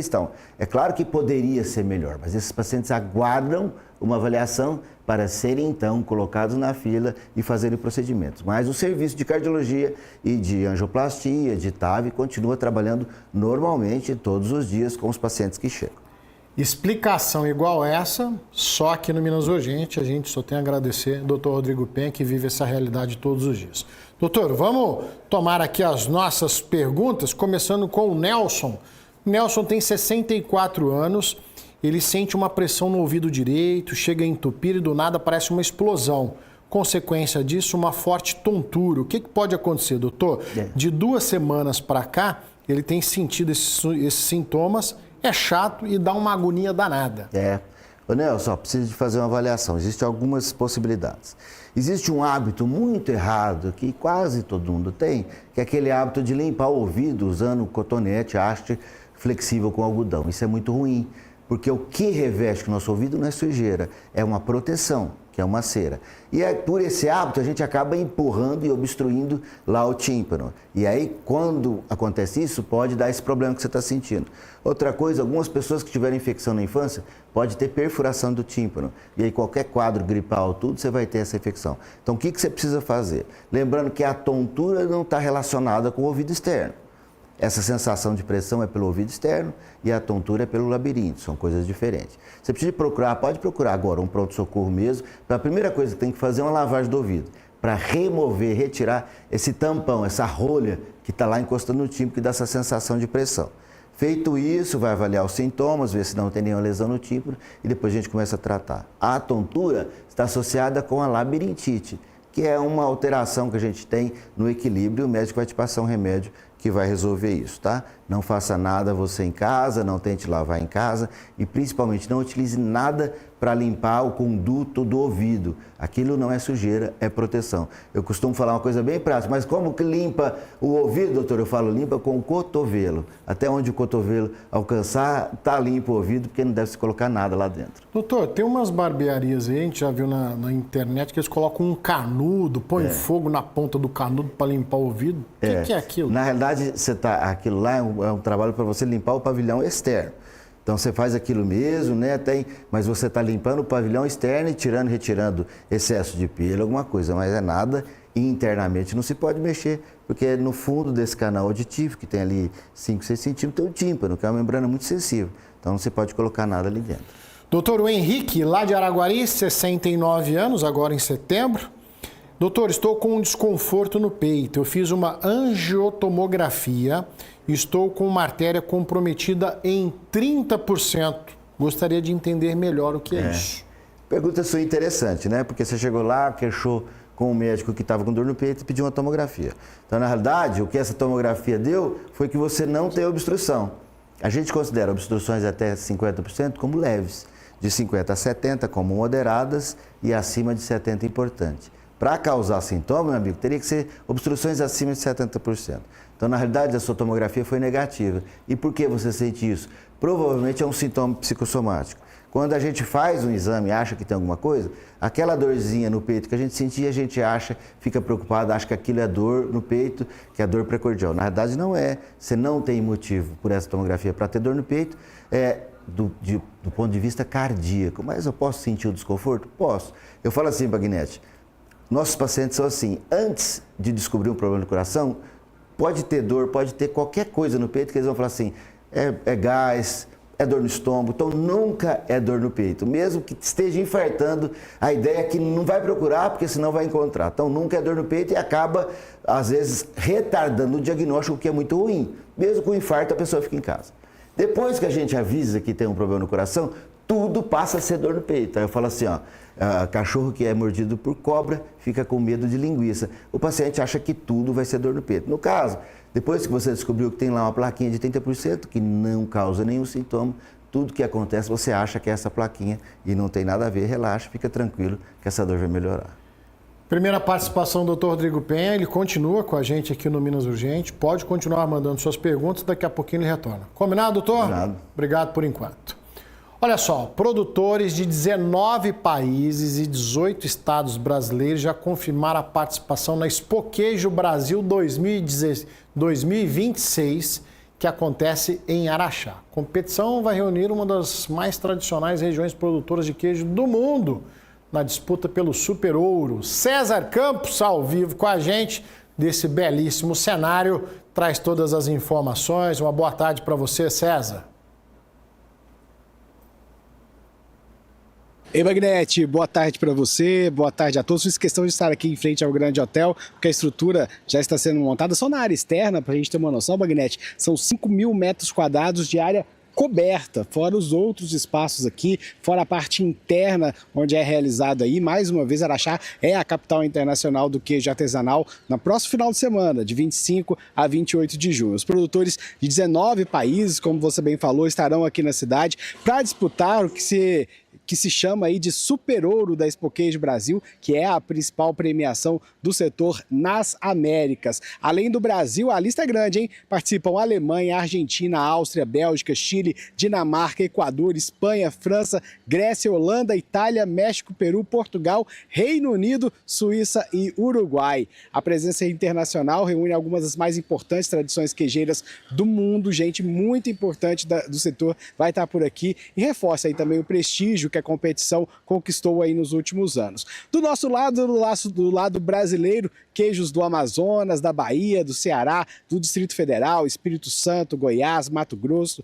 é claro que poderia ser melhor, mas esses pacientes aguardam uma avaliação para serem, então, colocados na fila e fazerem procedimentos. Mas o serviço de cardiologia e de angioplastia, de TAV, continua trabalhando normalmente todos os dias com os pacientes que chegam. Explicação igual essa, só aqui no Minas Urgente, a gente só tem a agradecer ao doutor Rodrigo Penha, que vive essa realidade todos os dias. Doutor, vamos tomar aqui as nossas perguntas, começando com o Nelson. Nelson tem 64 anos, ele sente uma pressão no ouvido direito, chega a entupir e do nada parece uma explosão. Consequência disso, uma forte tontura. O que pode acontecer, doutor? De 2 semanas para cá, ele tem sentido esses sintomas. É chato e dá uma agonia danada. Ô Nelson, precisa de fazer uma avaliação. Existem algumas possibilidades. Existe um hábito muito errado que quase todo mundo tem, que é aquele hábito de limpar o ouvido usando cotonete, haste flexível com algodão. Isso é muito ruim, porque o que reveste o nosso ouvido não é sujeira, é uma proteção. que é uma cera. E por esse hábito a gente acaba empurrando e obstruindo lá o tímpano. E aí, quando acontece isso, pode dar esse problema que você está sentindo. Outra coisa, algumas pessoas que tiveram infecção na infância pode ter perfuração do tímpano. E aí qualquer quadro gripal, tudo, você vai ter essa infecção. Então o que você precisa fazer? Lembrando que a tontura não está relacionada com o ouvido externo. Essa sensação de pressão é pelo ouvido externo e a tontura é pelo labirinto, são coisas diferentes. Você precisa procurar, pode procurar agora um pronto-socorro mesmo. A primeira coisa que tem que fazer é uma lavagem do ouvido, para remover, retirar esse tampão, essa rolha que está lá encostando no tímpano, que dá essa sensação de pressão. Feito isso, vai avaliar os sintomas, ver se não tem nenhuma lesão no tímpano e depois a gente começa a tratar. A tontura está associada com a labirintite, que é uma alteração que a gente tem no equilíbrio, e o médico vai te passar um remédio que vai resolver isso, tá? Não faça nada você em casa, não tente lavar em casa e principalmente não utilize nada para limpar o conduto do ouvido. Aquilo não é sujeira, é proteção. Eu costumo falar uma coisa bem prática, mas como que limpa o ouvido, doutor? Eu falo limpa com o cotovelo. Até onde o cotovelo alcançar, tá limpo o ouvido, porque não deve se colocar nada lá dentro. Doutor, tem umas barbearias aí, a gente já viu na internet, que eles colocam um canudo, põem fogo na ponta do canudo para limpar o ouvido. O que é aquilo? Na realidade, aquilo lá é um trabalho para você limpar o pavilhão externo. Então você faz aquilo mesmo, né? Mas você está limpando o pavilhão externo e tirando, retirando excesso de pelo, alguma coisa, mas é nada internamente, não se pode mexer, porque no fundo desse canal auditivo, que tem ali 5, 6 centímetros, tem o tímpano, que é uma membrana muito sensível. Então não se pode colocar nada ali dentro. Doutor, o Henrique, lá de Araguari, 69 anos, agora em setembro. Doutor, estou com um desconforto no peito. Eu fiz uma angiotomografia e estou com uma artéria comprometida em 30%. Gostaria de entender melhor o que é isso. Pergunta sua interessante, né? Porque você chegou lá, queixou com o médico que estava com dor no peito e pediu uma tomografia. Então, na realidade, o que essa tomografia deu foi que você não tem obstrução. A gente considera obstruções até 50% como leves, de 50% a 70% como moderadas e acima de 70% importante. Para causar sintoma, meu amigo, teria que ser obstruções acima de 70%. Então, na realidade, a sua tomografia foi negativa. E por que você sente isso? Provavelmente é um sintoma psicossomático. Quando a gente faz um exame e acha que tem alguma coisa, aquela dorzinha no peito que a gente sentia, a gente acha, fica preocupado, acha que aquilo é dor no peito, que é dor precordial. Na realidade, não é. Você não tem motivo por essa tomografia para ter dor no peito, do ponto de vista cardíaco. Mas eu posso sentir o desconforto? Posso. Eu falo assim, Bagnete, nossos pacientes são assim, antes de descobrir um problema no coração, pode ter dor, pode ter qualquer coisa no peito que eles vão falar assim, é gás, é dor no estômago, então nunca é dor no peito. Mesmo que esteja infartando, a ideia é que não vai procurar, porque senão vai encontrar. Então nunca é dor no peito e acaba, às vezes, retardando o diagnóstico, que é muito ruim. Mesmo com infarto, a pessoa fica em casa. Depois que a gente avisa que tem um problema no coração, tudo passa a ser dor no peito. Aí eu falo assim, cachorro que é mordido por cobra fica com medo de linguiça. O paciente acha que tudo vai ser dor no peito. No caso, depois que você descobriu que tem lá uma plaquinha de 30% que não causa nenhum sintoma, tudo que acontece você acha que é essa plaquinha e não tem nada a ver, relaxa, fica tranquilo que essa dor vai melhorar. Primeira participação do Dr. Rodrigo Penha, ele continua com a gente aqui no Minas Urgente, pode continuar mandando suas perguntas, daqui a pouquinho ele retorna. Combinado, doutor? Combinado. Obrigado por enquanto. Olha só, produtores de 19 países e 18 estados brasileiros já confirmaram a participação na Expo Queijo Brasil 2026, que acontece em Araxá. A competição vai reunir uma das mais tradicionais regiões produtoras de queijo do mundo na disputa pelo Super Ouro. César Campos, ao vivo com a gente, desse belíssimo cenário, traz todas as informações. Uma boa tarde para você, César. Ei, Bagnete, boa tarde para você, boa tarde a todos. Fiz questão de estar aqui em frente ao Grande Hotel, porque a estrutura já está sendo montada só na área externa, para a gente ter uma noção, Bagnete, são 5.000 metros quadrados de área coberta, fora os outros espaços aqui, fora a parte interna onde é realizado aí. Mais uma vez, Araxá é a capital internacional do queijo artesanal no próximo final de semana, de 25 a 28 de junho. Os produtores de 19 países, como você bem falou, estarão aqui na cidade para disputar o que se que se chama aí de Super Ouro da Expoqueijo Brasil, que é a principal premiação do setor nas Américas. Além do Brasil, a lista é grande, hein? Participam Alemanha, Argentina, Áustria, Bélgica, Chile, Dinamarca, Equador, Espanha, França, Grécia, Holanda, Itália, México, Peru, Portugal, Reino Unido, Suíça e Uruguai. A presença internacional reúne algumas das mais importantes tradições queijeiras do mundo, gente muito importante do setor vai estar por aqui e reforça aí também o prestígio que a competição conquistou aí nos últimos anos. Do nosso lado, do lado brasileiro, queijos do Amazonas, da Bahia, do Ceará, do Distrito Federal, Espírito Santo, Goiás, Mato Grosso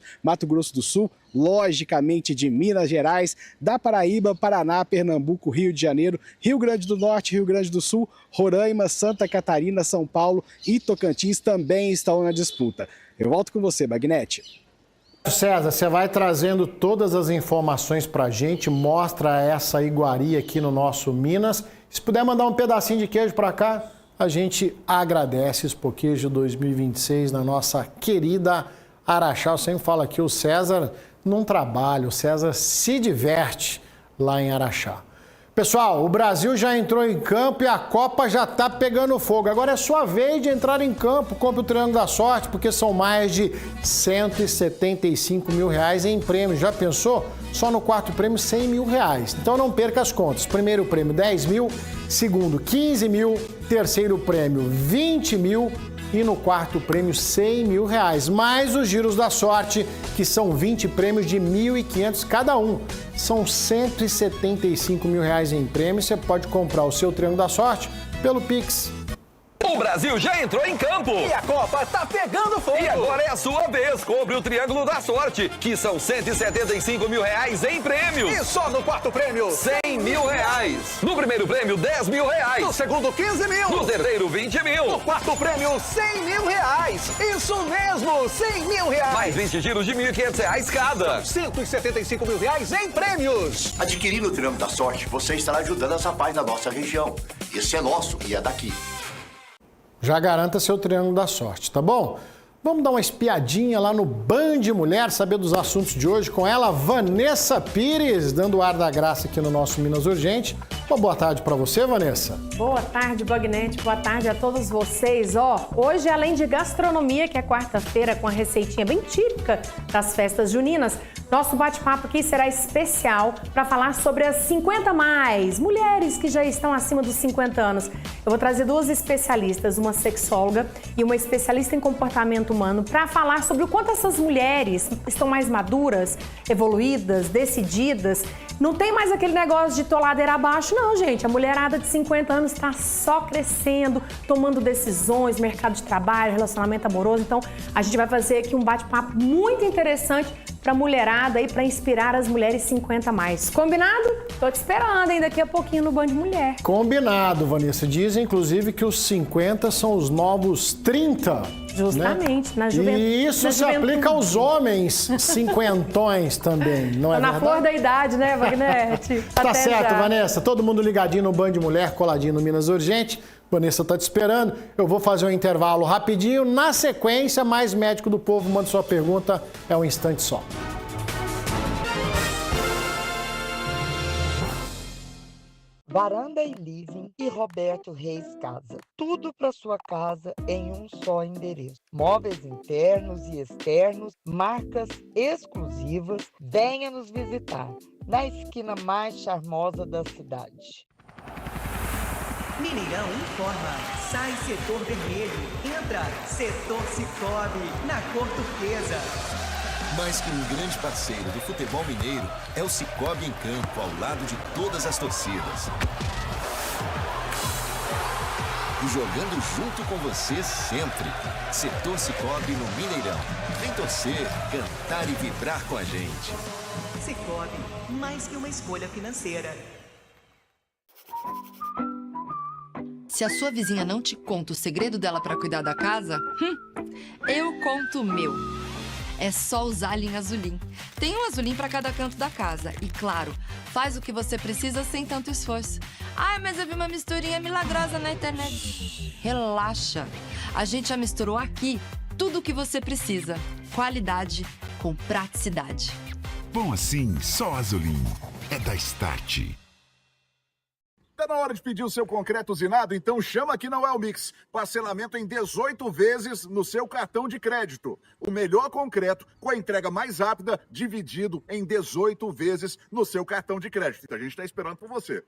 do Sul, logicamente de Minas Gerais, da Paraíba, Paraná, Pernambuco, Rio de Janeiro, Rio Grande do Norte, Rio Grande do Sul, Roraima, Santa Catarina, São Paulo e Tocantins também estão na disputa. Eu volto com você, Bagnete. César, você vai trazendo todas as informações para a gente, mostra essa iguaria aqui no nosso Minas. Se puder mandar um pedacinho de queijo para cá, a gente agradece. Expoqueijo 2026 na nossa querida Araxá. Eu sempre falo aqui, o César não trabalha, o César se diverte lá em Araxá. Pessoal, o Brasil já entrou em campo e a Copa já está pegando fogo. Agora é sua vez de entrar em campo. Compre o Triângulo da Sorte, porque são mais de 175 mil reais em prêmios. Já pensou? Só no quarto prêmio, 100 mil reais. Então não perca as contas. Primeiro prêmio, 10 mil. Segundo, 15 mil. Terceiro prêmio, 20 mil. E no quarto prêmio, 100 mil reais. Mais os giros da sorte, que são 20 prêmios de 1.500 cada um. São 175 mil reais em prêmio. Você pode comprar o seu Triângulo da Sorte pelo Pix. O Brasil já entrou em campo. E a Copa tá pegando fogo. E agora é a sua vez. Compre o Triângulo da Sorte, que são 175 mil reais em prêmio. E só no quarto prêmio, 100 mil reais. No primeiro prêmio, 10 mil reais. No segundo, 15 mil. No terceiro, 20 mil. No quarto prêmio, 100 mil reais. Isso mesmo, 100 mil reais. Mais 20 giros de 1.500 reais cada. São 175 mil reais em prêmios. Adquirindo o Triângulo da Sorte, você estará ajudando essa paz na nossa região. Esse é nosso e é daqui. Já garanta seu Triângulo da Sorte, tá bom? Vamos dar uma espiadinha lá no Band Mulher, saber dos assuntos de hoje com ela, Vanessa Pires, dando o ar da graça aqui no nosso Minas Urgente. Uma boa tarde para você, Vanessa. Boa tarde, Bagnete. Boa tarde a todos vocês. Hoje, além de gastronomia, que é quarta-feira com a receitinha bem típica das festas juninas, nosso bate-papo aqui será especial para falar sobre as 50 mais, mulheres que já estão acima dos 50 anos. Eu vou trazer duas especialistas, uma sexóloga e uma especialista em comportamento humano, para falar sobre o quanto essas mulheres estão mais maduras, evoluídas, decididas. Não tem mais aquele negócio de toladeira abaixo, não, gente. A mulherada de 50 anos está só crescendo, tomando decisões, mercado de trabalho, relacionamento amoroso. Então, a gente vai fazer aqui um bate-papo muito interessante para a mulherada e para inspirar as mulheres 50 mais. Combinado? Tô te esperando, hein, daqui a pouquinho no Band Mulher. Combinado, Vanessa. Dizem, inclusive, que os 50 são os novos 30. Justamente, né? Na juventude. E isso se aplica aos homens cinquentões também, não é verdade? Na flor da idade, né, Bagnete? Tá certo, Vanessa. Todo mundo ligadinho no Band Mulher, coladinho no Minas Urgente. Vanessa tá te esperando. Eu vou fazer um intervalo rapidinho. Na sequência, mais Médico do Povo. Manda sua pergunta. É um instante só. Varanda e Living e Roberto Reis Casa. Tudo para sua casa em um só endereço. Móveis internos e externos, marcas exclusivas. Venha nos visitar na esquina mais charmosa da cidade. Mineirão informa. Sai setor vermelho. Entra setor Cicobi, na cor turquesa. Mais que um grande parceiro do futebol mineiro, é o Cicobi em campo, ao lado de todas as torcidas. E jogando junto com você sempre. Setor Cicobi no Mineirão. Vem torcer, cantar e vibrar com a gente. Cicobi, mais que uma escolha financeira. Se a sua vizinha não te conta o segredo dela para cuidar da casa, eu conto o meu. É só usar a linha Azulim. Tem um Azulim para cada canto da casa. E, claro, faz o que você precisa sem tanto esforço. Ai, mas eu vi uma misturinha milagrosa na internet. Relaxa. A gente já misturou aqui tudo o que você precisa. Qualidade com praticidade. Bom assim, só Azulim. é da Start. Tá na hora de pedir o seu concreto usinado? Então chama aqui na Wellmix. Parcelamento em 18 vezes no seu cartão de crédito. O melhor concreto com a entrega mais rápida, dividido em 18 vezes no seu cartão de crédito. Então a gente está esperando por você.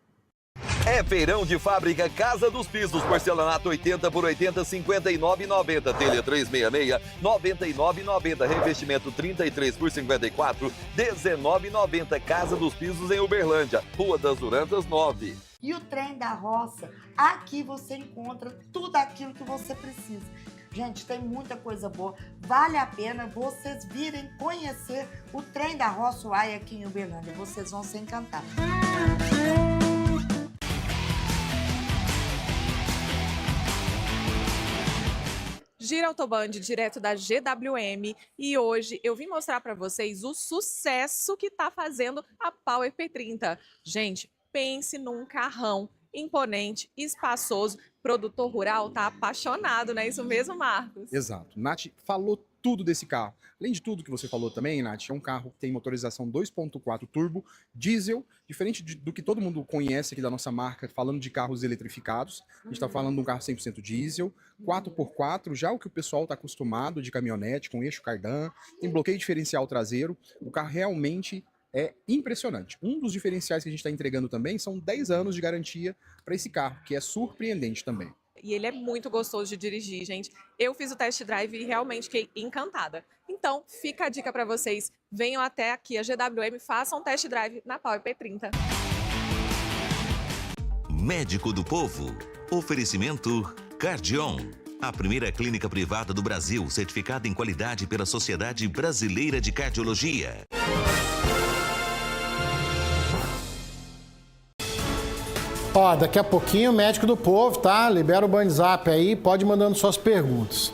É feirão de fábrica Casa dos Pisos, porcelanato 80 por 80, 59,90. Telha 366, 99,90. Revestimento 33 por 54, 19,90. Casa dos Pisos em Uberlândia, Rua das Durantas 9. E o Trem da Roça, aqui você encontra tudo aquilo que você precisa. Gente, tem muita coisa boa. Vale a pena vocês virem conhecer o Trem da Roça Uai aqui em Uberlândia. Vocês vão se encantar. Gira Autoband, direto da GWM, e hoje eu vim mostrar para vocês o sucesso que está fazendo a Power P30. Gente, pense num carrão imponente, espaçoso. Produtor rural tá apaixonado, não é isso mesmo, Marcos? Exato. Nath falou tudo desse carro. Além de tudo que você falou também, Nath, é um carro que tem motorização 2.4 turbo, diesel, diferente do que todo mundo conhece aqui da nossa marca, falando de carros eletrificados. A gente está falando de um carro 100% diesel, 4x4, já o que o pessoal está acostumado de caminhonete, com eixo cardan, tem bloqueio diferencial traseiro. O carro realmente é impressionante. Um dos diferenciais que a gente está entregando também são 10 anos de garantia para esse carro, que é surpreendente também. E ele é muito gostoso de dirigir, gente. Eu fiz o test drive e realmente fiquei encantada. Então, fica a dica para vocês. Venham até aqui a GWM, façam um test drive na Power P30. Médico do Povo. Oferecimento Cardion. A primeira clínica privada do Brasil, certificada em qualidade pela Sociedade Brasileira de Cardiologia. Ó, daqui a pouquinho o Médico do Povo, tá? Libera o WhatsApp aí, pode ir mandando suas perguntas.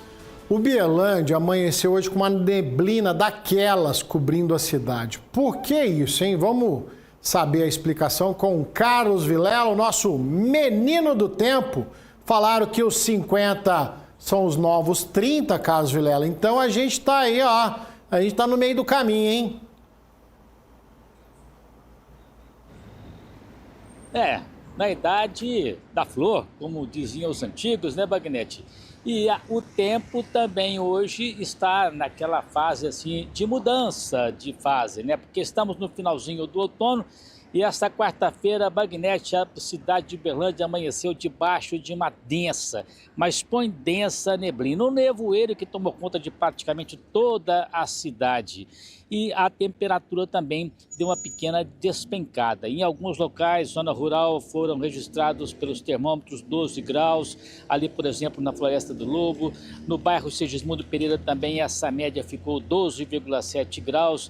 Uberlândia amanheceu hoje com uma neblina daquelas cobrindo a cidade. Por que isso, hein? Vamos saber a explicação com o Carlos Vilela, o nosso menino do tempo. Falaram que os 50 são os novos 30, Carlos Vilela. Então a gente tá aí, ó. A gente tá no meio do caminho, hein? Na idade da flor, como diziam os antigos, né, Bagnete? E o tempo também hoje está naquela fase assim de mudança de fase, né? Porque estamos no finalzinho do outono e esta quarta-feira, Bagnete, a cidade de Uberlândia amanheceu debaixo de uma densa, mas põe densa neblina. Um nevoeiro que tomou conta de praticamente toda a cidade. E a temperatura também deu uma pequena despencada. Em alguns locais, zona rural, foram registrados pelos termômetros 12 graus, ali, por exemplo, na Floresta do Lobo. No bairro Segismundo Pereira também essa média ficou 12,7 graus.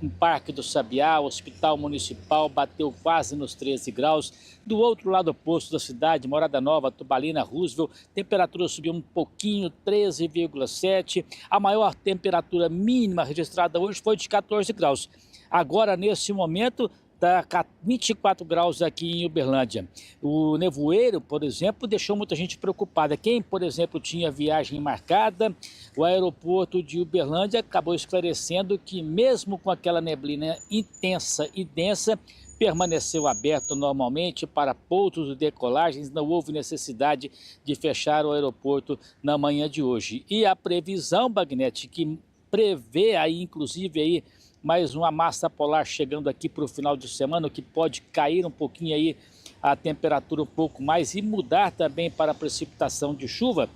No Parque do Sabiá, o Hospital Municipal bateu quase nos 13 graus. Do outro lado oposto da cidade, Morada Nova, Tubalina, Roosevelt, temperatura subiu um pouquinho, 13,7. A maior temperatura mínima registrada hoje foi de 14 graus. Agora, nesse momento, está 24 graus aqui em Uberlândia. O nevoeiro, por exemplo, deixou muita gente preocupada. Quem, por exemplo, tinha viagem marcada, o aeroporto de Uberlândia acabou esclarecendo que mesmo com aquela neblina intensa e densa, permaneceu aberto normalmente para pousos e decolagens, não houve necessidade de fechar o aeroporto na manhã de hoje. E a previsão, Bagnete, que prevê aí, inclusive, aí, mais uma massa polar chegando aqui para o final de semana, que pode cair um pouquinho aí a temperatura um pouco mais e mudar também para a precipitação de chuva.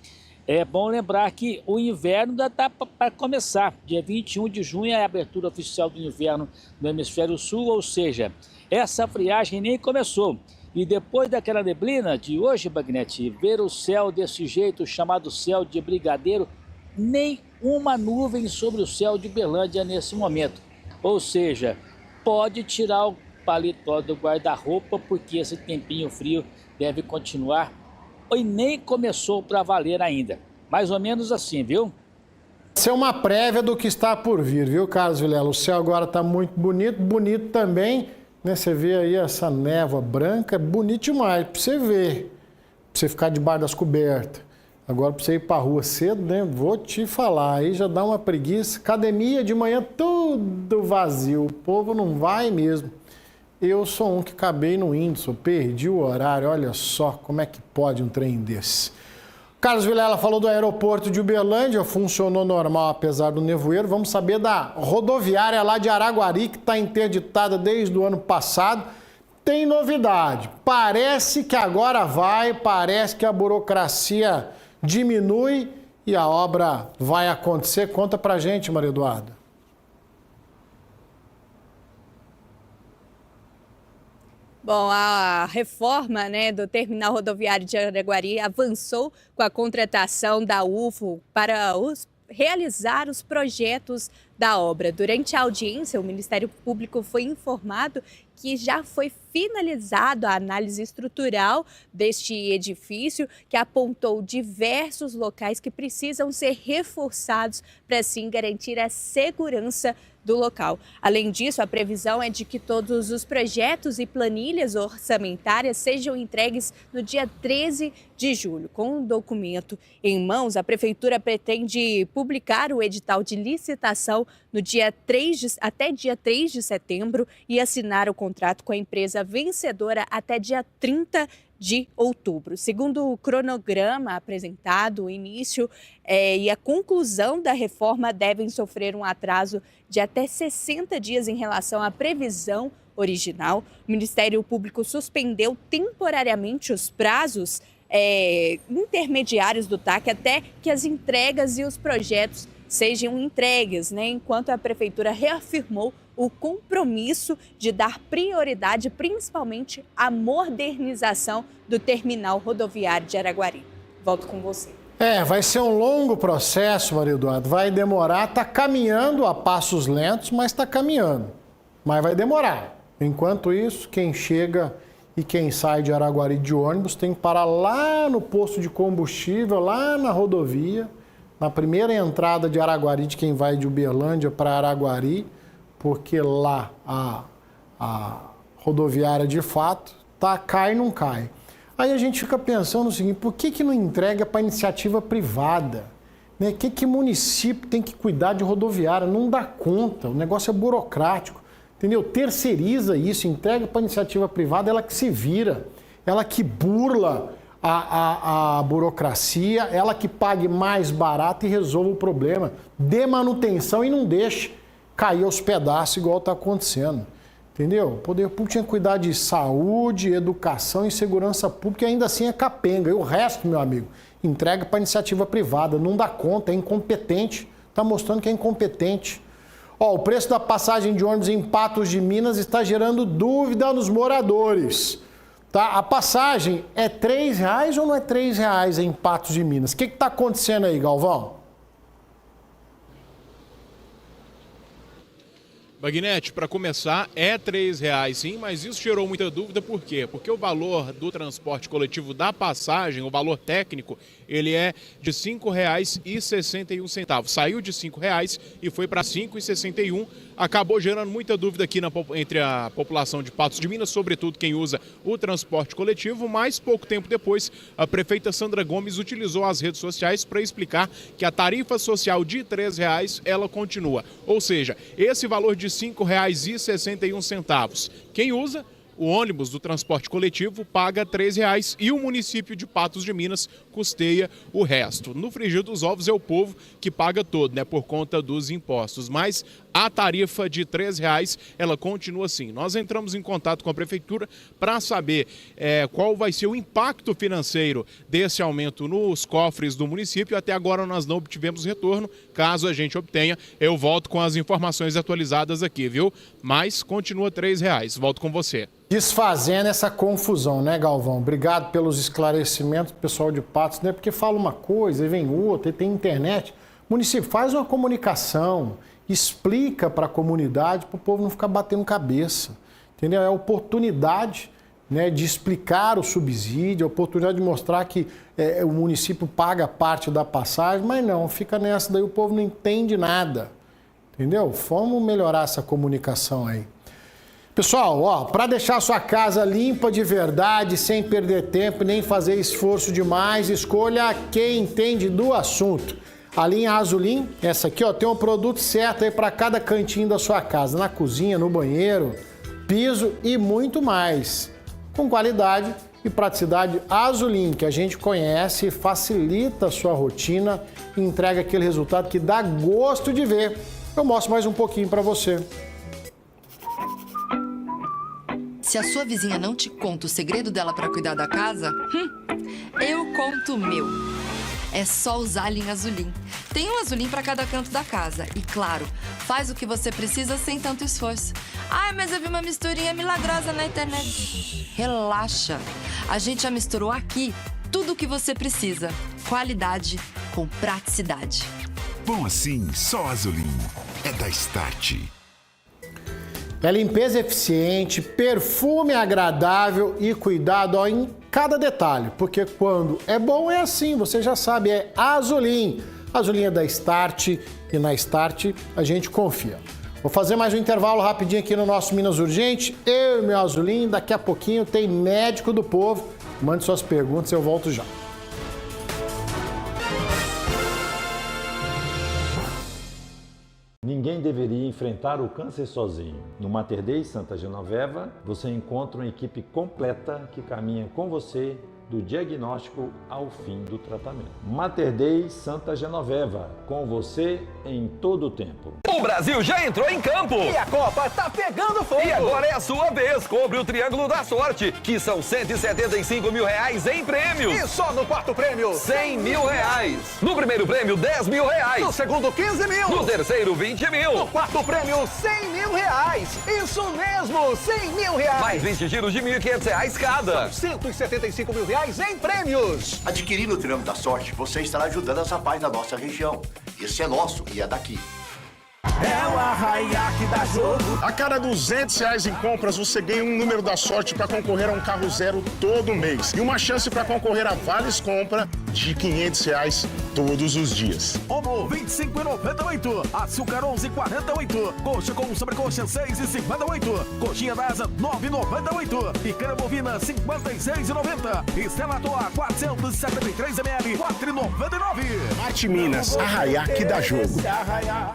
É bom lembrar que o inverno ainda está para começar. Dia 21 de junho é a abertura oficial do inverno no hemisfério sul, ou seja, essa friagem nem começou. E depois daquela neblina de hoje, Bagnete, ver o céu desse jeito, chamado céu de brigadeiro, nem uma nuvem sobre o céu de Uberlândia nesse momento. Ou seja, pode tirar o paletó do guarda-roupa, porque esse tempinho frio deve continuar e nem começou para valer ainda. Mais ou menos assim, viu? Essa é uma prévia do que está por vir, viu, Carlos Vilela? O céu agora está muito bonito, bonito também, né? Você vê aí essa névoa branca, é bonito demais para você ver, para você ficar debaixo das cobertas. Agora, para você ir para a rua cedo, né? Vou te falar, aí já dá uma preguiça. Academia de manhã, tudo vazio. O povo não vai mesmo. Eu sou um que acabei no Whindersson, perdi o horário, olha só como é que pode um trem desse. Carlos Vilela falou do aeroporto de Uberlândia, funcionou normal apesar do nevoeiro. Vamos saber da rodoviária lá de Araguari, que está interditada desde o ano passado. Tem novidade, parece que agora vai, parece que a burocracia diminui e a obra vai acontecer. Conta pra gente, Maria Eduarda. Bom, a reforma, do terminal rodoviário de Araguari avançou com a contratação da UFO para realizar os projetos da obra. Durante a audiência, o Ministério Público foi informado que já foi finalizado a análise estrutural deste edifício, que apontou diversos locais que precisam ser reforçados para assim garantir a segurança do local. Além disso, a previsão é de que todos os projetos e planilhas orçamentárias sejam entregues no dia 13 de julho. Com o documento em mãos, a Prefeitura pretende publicar o edital de licitação no dia até dia 3 de setembro e assinar o contrato com a empresa vencedora até dia 30 de outubro. Segundo o cronograma apresentado, o início e a conclusão da reforma devem sofrer um atraso de até 60 dias em relação à previsão original. O Ministério Público suspendeu temporariamente os prazos intermediários do TAC até que as entregas e os projetos sejam entregues, enquanto a Prefeitura reafirmou o compromisso de dar prioridade principalmente à modernização do terminal rodoviário de Araguari. Volto com você. Vai ser um longo processo, Maria Eduardo. Vai demorar, está caminhando a passos lentos, mas está caminhando. Mas vai demorar. Enquanto isso, quem chega e quem sai de Araguari de ônibus tem que parar lá no posto de combustível, lá na rodovia, na primeira entrada de Araguari, de quem vai de Uberlândia para Araguari, porque lá a rodoviária de fato cai e não cai. Aí a gente fica pensando o seguinte, por que não entrega para iniciativa privada? Que município tem que cuidar de rodoviária? Não dá conta, o negócio é burocrático, entendeu? Terceiriza isso, entrega para iniciativa privada, ela que se vira, ela que burla a burocracia, ela que pague mais barato e resolva o problema. Dê manutenção e não deixe cair aos pedaços igual está acontecendo. Entendeu? O poder público tinha que cuidar de saúde, educação e segurança pública e ainda assim é capenga. E o resto, meu amigo, entrega para iniciativa privada. Não dá conta, é incompetente. Está mostrando que é incompetente. O preço da passagem de ônibus em Patos de Minas está gerando dúvida nos moradores. Tá? A passagem é R$3 ou não é R$3 em Patos de Minas? O que está acontecendo aí, Galvão? Bagnete, para começar, é R$3 sim, mas isso gerou muita dúvida, por quê? Porque o valor do transporte coletivo da passagem, o valor técnico, ele é de R$ 5,61. Saiu de R$ 5,00 e foi para R$ 5,61. Acabou gerando muita dúvida aqui entre a população de Patos de Minas, sobretudo quem usa o transporte coletivo, mas pouco tempo depois, a prefeita Sandra Gomes utilizou as redes sociais para explicar que a tarifa social de R$ 3,00, ela continua. Ou seja, esse valor de R$ 5,61. Quem usa o ônibus do transporte coletivo paga R$ 3,00 e o município de Patos de Minas custeia o resto. No frigir dos ovos é o povo que paga todo, por conta dos impostos. Mas a tarifa de R$ 3,00, ela continua assim. Nós entramos em contato com a prefeitura para saber qual vai ser o impacto financeiro desse aumento nos cofres do município. Até agora nós não obtivemos retorno. Caso a gente obtenha, eu volto com as informações atualizadas aqui, viu? Mas continua R$ 3,00. Volto com você. Desfazendo essa confusão, né, Galvão? Obrigado pelos esclarecimentos, pessoal de Patos, né? Porque fala uma coisa e vem outra, e tem internet. Município, faz uma comunicação, explica para a comunidade, para o povo não ficar batendo cabeça, entendeu? É a oportunidade, de explicar o subsídio, a oportunidade de mostrar que o município paga parte da passagem, mas não, fica nessa, daí o povo não entende nada, entendeu? Vamos melhorar essa comunicação aí. Pessoal, para deixar a sua casa limpa de verdade, sem perder tempo, nem fazer esforço demais, escolha quem entende do assunto. A linha Azulim, essa aqui, tem um produto certo aí para cada cantinho da sua casa, na cozinha, no banheiro, piso e muito mais. Com qualidade e praticidade, a Azulin, que a gente conhece, facilita a sua rotina e entrega aquele resultado que dá gosto de ver. Eu mostro mais um pouquinho para você. Se a sua vizinha não te conta o segredo dela para cuidar da casa, eu conto o meu. É só usar a linha Azulin. Tem um Azulin para cada canto da casa. E claro, faz o que você precisa sem tanto esforço. Ai, mas eu vi uma misturinha milagrosa na internet. Relaxa. A gente já misturou aqui tudo o que você precisa. Qualidade com praticidade. Bom assim, só Azulin. É da Start. É limpeza eficiente, perfume agradável e cuidado em cada detalhe. Porque quando é bom é assim, você já sabe, é Azulin. Azulin é da Start e na Start a gente confia. Vou fazer mais um intervalo rapidinho aqui no nosso Minas Urgente. Eu e meu Azulin, daqui a pouquinho tem Médico do Povo. Mande suas perguntas, eu volto já. Ninguém deveria enfrentar o câncer sozinho. No Mater Dei Santa Genoveva, você encontra uma equipe completa que caminha com você do diagnóstico ao fim do tratamento. Mater Dei Santa Genoveva, com você em todo o tempo. O Brasil já entrou em campo! E a Copa tá pegando fogo! E agora é a sua vez! Compre o Triângulo da Sorte, que são 175 mil reais em prêmio! E só no quarto prêmio, 100 mil reais! No primeiro prêmio, 10 mil reais! No segundo, 15 mil! No terceiro, 20 mil! No quarto prêmio, 100 mil reais! Isso mesmo, 100 mil reais! Mais 20 giros de 1.500 reais cada! São 175 mil reais em prêmios! Adquirindo o Triângulo da Sorte, você estará ajudando essa paz na nossa região. Esse é nosso e é daqui. É o Arraiá que dá jogo. A cada R$200 em compras, você ganha um número da sorte para concorrer a um carro zero todo mês. E uma chance para concorrer a vales compra de R$500 todos os dias. Omo, 25,98. Açúcar, 11,48. Coxa com sobrecoxa, 6,58. Coxinha da asa, 9,98. Picanha bovina, 56,90. Estela Toa, 473 ml, 4,99. Mate Minas, Arraiá que dá jogo.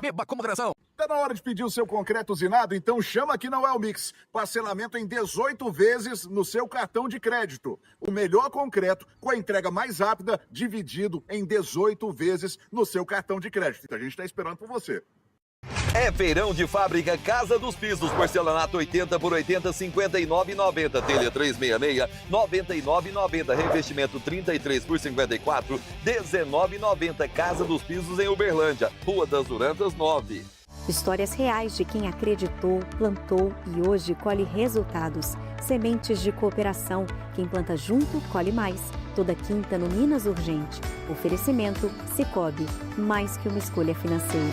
Beba com moderação. Tá na hora de pedir o seu concreto usinado? Então chama aqui na Welmix. Parcelamento em 18 vezes no seu cartão de crédito. O melhor concreto com a entrega mais rápida, dividido em 18 vezes no seu cartão de crédito. A gente está esperando por você. É feirão de fábrica Casa dos Pisos, porcelanato 80 por 80, 59,90. Telha 366, 99,90. Revestimento 33 por 54, 19,90. Casa dos Pisos em Uberlândia, Rua das Durantas 9. Histórias reais de quem acreditou, plantou e hoje colhe resultados. Sementes de cooperação. Quem planta junto, colhe mais. Toda quinta no Minas Urgente. Oferecimento Sicoob. Mais que uma escolha financeira.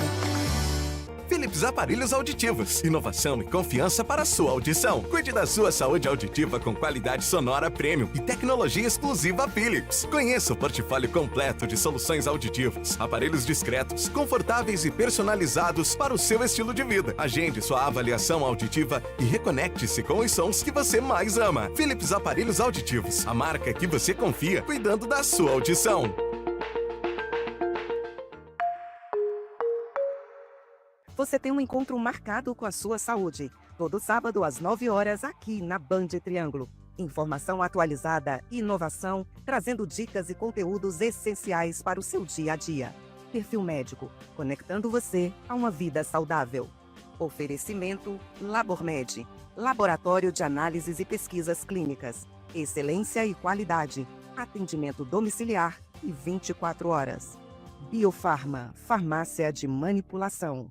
Philips Aparelhos Auditivos. Inovação e confiança para a sua audição. Cuide da sua saúde auditiva com qualidade sonora premium e tecnologia exclusiva Philips. Conheça o portfólio completo de soluções auditivas. Aparelhos discretos, confortáveis e personalizados para o seu estilo de vida. Agende sua avaliação auditiva e reconecte-se com os sons que você mais ama. Philips Aparelhos Auditivos. A marca que você confia, cuidando da sua audição. Você tem um encontro marcado com a sua saúde. Todo sábado às 9 horas aqui na Band Triângulo. Informação atualizada e inovação, trazendo dicas e conteúdos essenciais para o seu dia a dia. Perfil Médico, conectando você a uma vida saudável. Oferecimento Labormed, Laboratório de Análises e Pesquisas Clínicas. Excelência e qualidade. Atendimento domiciliar e 24 horas. Biofarma, farmácia de manipulação.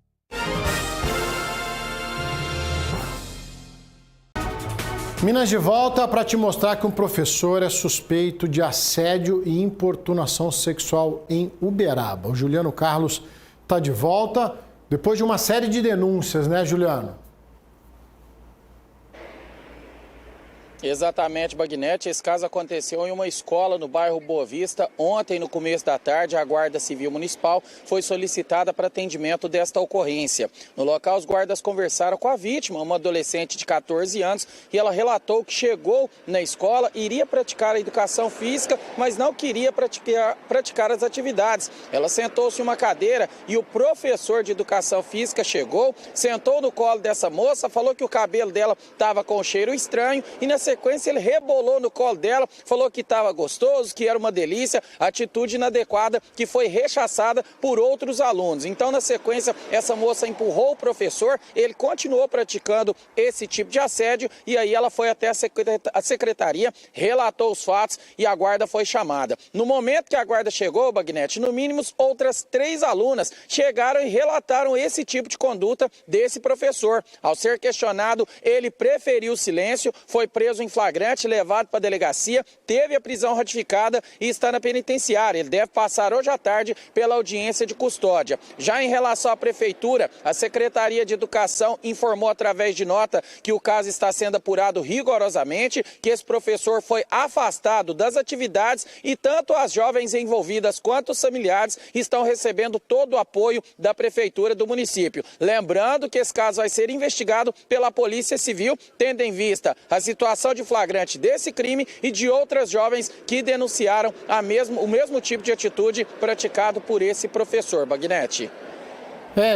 Minas de volta para te mostrar que um professor é suspeito de assédio e importunação sexual em Uberaba. O Juliano Carlos está de volta depois de uma série de denúncias, né, Juliano? Exatamente, Bagnete. Esse caso aconteceu em uma escola no bairro Boa Vista. Ontem, no começo da tarde, a Guarda Civil Municipal foi solicitada para atendimento desta ocorrência. No local, os guardas conversaram com a vítima, uma adolescente de 14 anos, e ela relatou que chegou na escola, iria praticar a educação física, mas não queria praticar as atividades. Ela sentou-se em uma cadeira e o professor de educação física chegou, sentou no colo dessa moça, falou que o cabelo dela estava com um cheiro estranho e na sequência ele rebolou no colo dela, falou que estava gostoso, que era uma delícia, atitude inadequada que foi rechaçada por outros alunos. Então, na sequência, essa moça empurrou o professor, ele continuou praticando esse tipo de assédio e aí ela foi até a secretaria, relatou os fatos e a guarda foi chamada. No momento que a guarda chegou, Bagnete, no mínimo outras 3 alunas chegaram e relataram esse tipo de conduta desse professor. Ao ser questionado, ele preferiu o silêncio, foi preso em flagrante, levado para a delegacia, teve a prisão ratificada e está na penitenciária. Ele deve passar hoje à tarde pela audiência de custódia. Já em relação à prefeitura, a Secretaria de Educação informou através de nota que o caso está sendo apurado rigorosamente, que esse professor foi afastado das atividades e tanto as jovens envolvidas quanto os familiares estão recebendo todo o apoio da prefeitura do município. Lembrando que esse caso vai ser investigado pela Polícia Civil, tendo em vista a situação de flagrante desse crime e de outras jovens que denunciaram o mesmo tipo de atitude praticado por esse professor. Bagnete.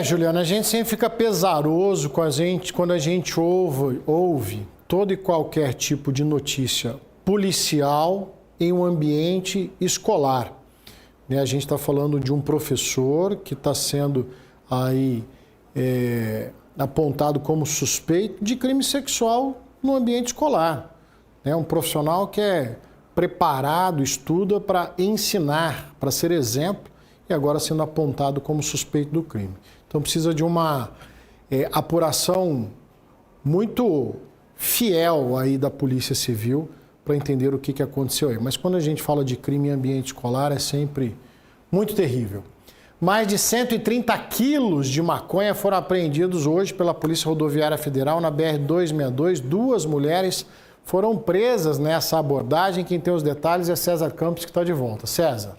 Juliana, a gente sempre fica pesaroso quando a gente ouve todo e qualquer tipo de notícia policial em um ambiente escolar. A gente está falando de um professor que está sendo aí apontado como suspeito de crime sexual no ambiente escolar. Um profissional que é preparado, estuda para ensinar, para ser exemplo, e agora sendo apontado como suspeito do crime. Então precisa de uma apuração muito fiel aí da Polícia Civil para entender o que aconteceu aí. Mas quando a gente fala de crime em ambiente escolar é sempre muito terrível. Mais de 130 quilos de maconha foram apreendidos hoje pela Polícia Rodoviária Federal na BR-262. 2 mulheres foram presas nessa abordagem. Quem tem os detalhes é César Campos, que está de volta. César.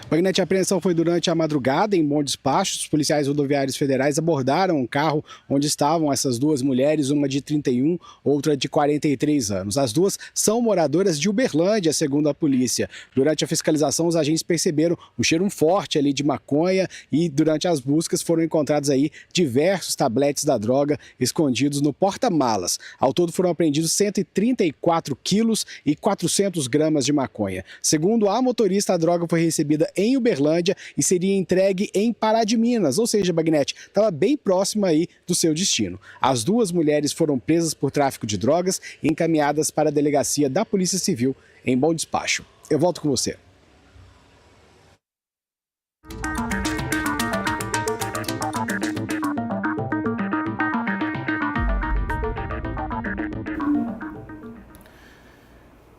Bagnete, a apreensão foi durante a madrugada em Bom Despacho. Os policiais rodoviários federais abordaram um carro onde estavam essas 2 mulheres, uma de 31, outra de 43 anos. As 2 são moradoras de Uberlândia, segundo a polícia. Durante a fiscalização, os agentes perceberam um cheiro forte ali de maconha e durante as buscas foram encontrados aí diversos tabletes da droga escondidos no porta-malas. Ao todo foram apreendidos 134 quilos e 400 gramas de maconha. Segundo a motorista, a droga foi recebida em Uberlândia e seria entregue em Pará de Minas, ou seja, Bagnete, estava bem próxima aí do seu destino. As 2 mulheres foram presas por tráfico de drogas e encaminhadas para a delegacia da Polícia Civil em Bom Despacho. Eu volto com você.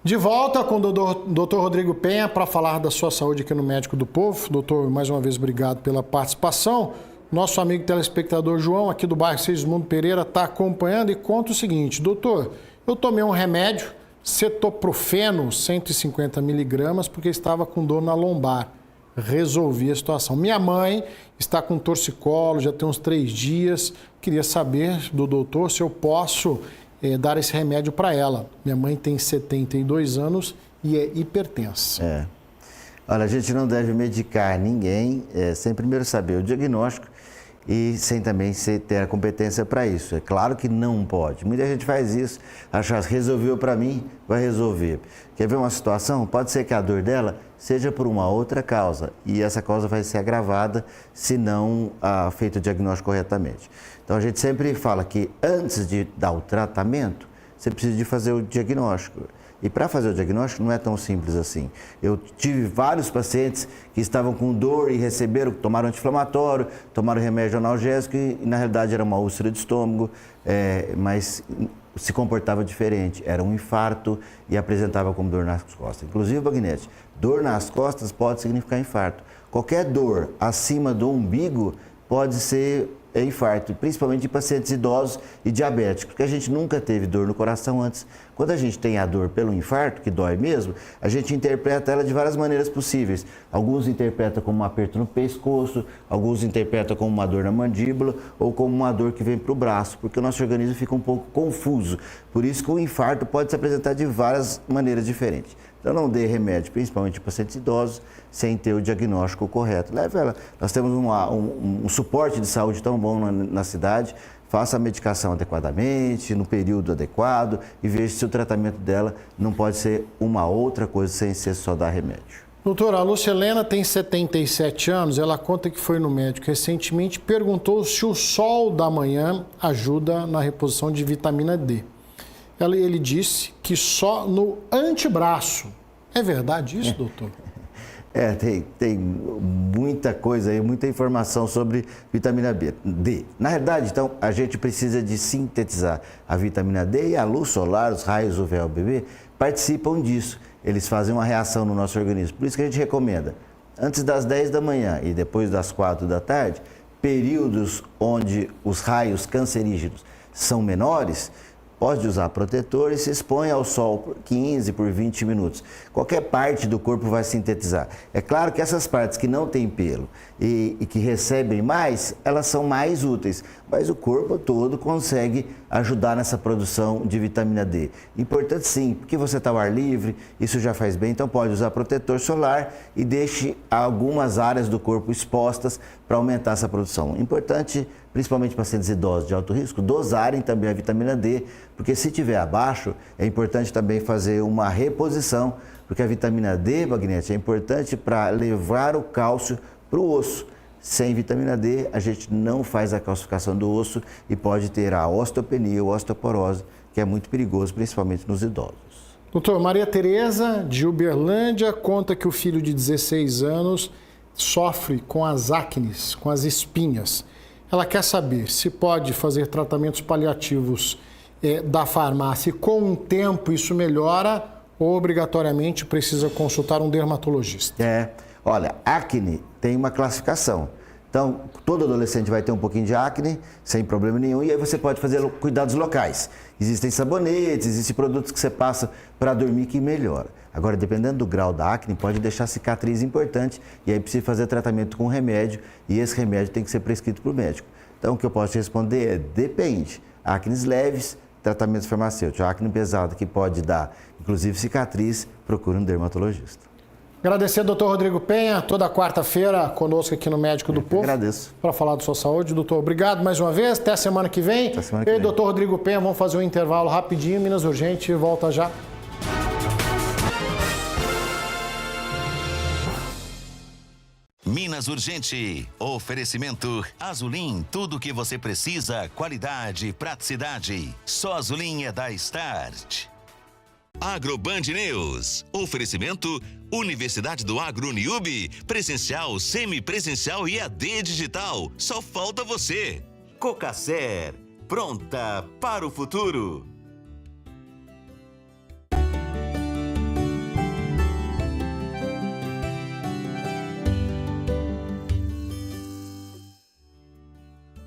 De volta com o doutor Rodrigo Penha para falar da sua saúde aqui no Médico do Povo. Doutor, mais uma vez, obrigado pela participação. Nosso amigo telespectador João, aqui do bairro Segismundo Pereira, está acompanhando e conta o seguinte. Doutor, eu tomei um remédio, cetoprofeno, 150 miligramas, porque estava com dor na lombar. Resolvi a situação. Minha mãe está com torcicolo, já tem uns 3 dias. Queria saber do doutor se eu posso dar esse remédio para ela. Minha mãe tem 72 anos e é hipertensa. Olha, a gente não deve medicar ninguém sem primeiro saber o diagnóstico e sem também ter a competência para isso. É claro que não pode. Muita gente faz isso, acha que resolveu para mim, vai resolver. Quer ver uma situação? Pode ser que a dor dela seja por uma outra causa e essa causa vai ser agravada se não feito o diagnóstico corretamente. Então a gente sempre fala que antes de dar o tratamento, você precisa de fazer o diagnóstico. E para fazer o diagnóstico não é tão simples assim. Eu tive vários pacientes que estavam com dor e tomaram anti-inflamatório, tomaram remédio analgésico e na realidade era uma úlcera de estômago, mas se comportava diferente, era um infarto e apresentava como dor nas costas. Inclusive, Bagnete, dor nas costas pode significar infarto. Qualquer dor acima do umbigo pode ser infarto, principalmente em pacientes idosos e diabéticos, porque a gente nunca teve dor no coração antes. Quando a gente tem a dor pelo infarto, que dói mesmo, a gente interpreta ela de várias maneiras possíveis. Alguns interpretam como um aperto no pescoço, alguns interpretam como uma dor na mandíbula ou como uma dor que vem para o braço, porque o nosso organismo fica um pouco confuso. Por isso que o infarto pode se apresentar de várias maneiras diferentes. Então não dê remédio, principalmente em pacientes idosos, sem ter o diagnóstico correto. Leve ela. Nós temos um suporte de saúde tão bom na cidade. Faça a medicação adequadamente, no período adequado e veja se o tratamento dela não pode ser uma outra coisa sem ser só dar remédio. Doutora, a Lúcia Helena tem 77 anos, ela conta que foi no médico recentemente, perguntou se o sol da manhã ajuda na reposição de vitamina D. Ele disse que só no antebraço. É verdade isso, doutor? Tem muita coisa aí, muita informação sobre vitamina D. Na verdade, então, a gente precisa de sintetizar a vitamina D e a luz solar, os raios UVA-UVB, participam disso. Eles fazem uma reação no nosso organismo. Por isso que a gente recomenda, antes das 10 da manhã e depois das 4 da tarde, períodos onde os raios cancerígenos são menores, pode usar protetor e se expõe ao sol por 15, por 20 minutos. Qualquer parte do corpo vai sintetizar. É claro que essas partes que não têm pelo e que recebem mais, elas são mais úteis, mas o corpo todo consegue ajudar nessa produção de vitamina D. Importante sim, porque você está ao ar livre, isso já faz bem, então pode usar protetor solar e deixe algumas áreas do corpo expostas para aumentar essa produção. Importante, principalmente pacientes idosos de alto risco, dosarem também a vitamina D, porque se tiver abaixo, é importante também fazer uma reposição, porque a vitamina D, Bagnete, é importante para levar o cálcio para o osso. Sem vitamina D, a gente não faz a calcificação do osso e pode ter a osteopenia ou osteoporose, que é muito perigoso, principalmente nos idosos. Doutor, Maria Tereza, de Uberlândia, conta que o filho de 16 anos sofre com as acnes, com as espinhas. Ela quer saber se pode fazer tratamentos paliativos da farmácia e com o tempo isso melhora ou obrigatoriamente precisa consultar um dermatologista? Olha, acne tem uma classificação. Então, todo adolescente vai ter um pouquinho de acne, sem problema nenhum, e aí você pode fazer cuidados locais. Existem sabonetes, existem produtos que você passa para dormir que melhora. Agora, dependendo do grau da acne, pode deixar cicatriz importante e aí precisa fazer tratamento com remédio e esse remédio tem que ser prescrito por médico. Então, o que eu posso te responder é depende. Acnes leves, tratamentos farmacêuticos. Acne pesado que pode dar, inclusive cicatriz, procure um dermatologista. Agradecer ao doutor Rodrigo Penha, toda quarta-feira conosco aqui no Médico do Povo. Agradeço. Para falar da sua saúde. Doutor, obrigado mais uma vez. Até a semana que vem. Até a semana que vem. E doutor Rodrigo Penha, vamos fazer um intervalo rapidinho. Minas Urgente, volta já. Minas Urgente. Oferecimento Azulim. Tudo o que você precisa, qualidade, praticidade. Só Azulim é da Start. Agroband News. Oferecimento Universidade do Agro Uniub. Presencial, semipresencial e AD digital. Só falta você. Cocacer. Pronta para o futuro.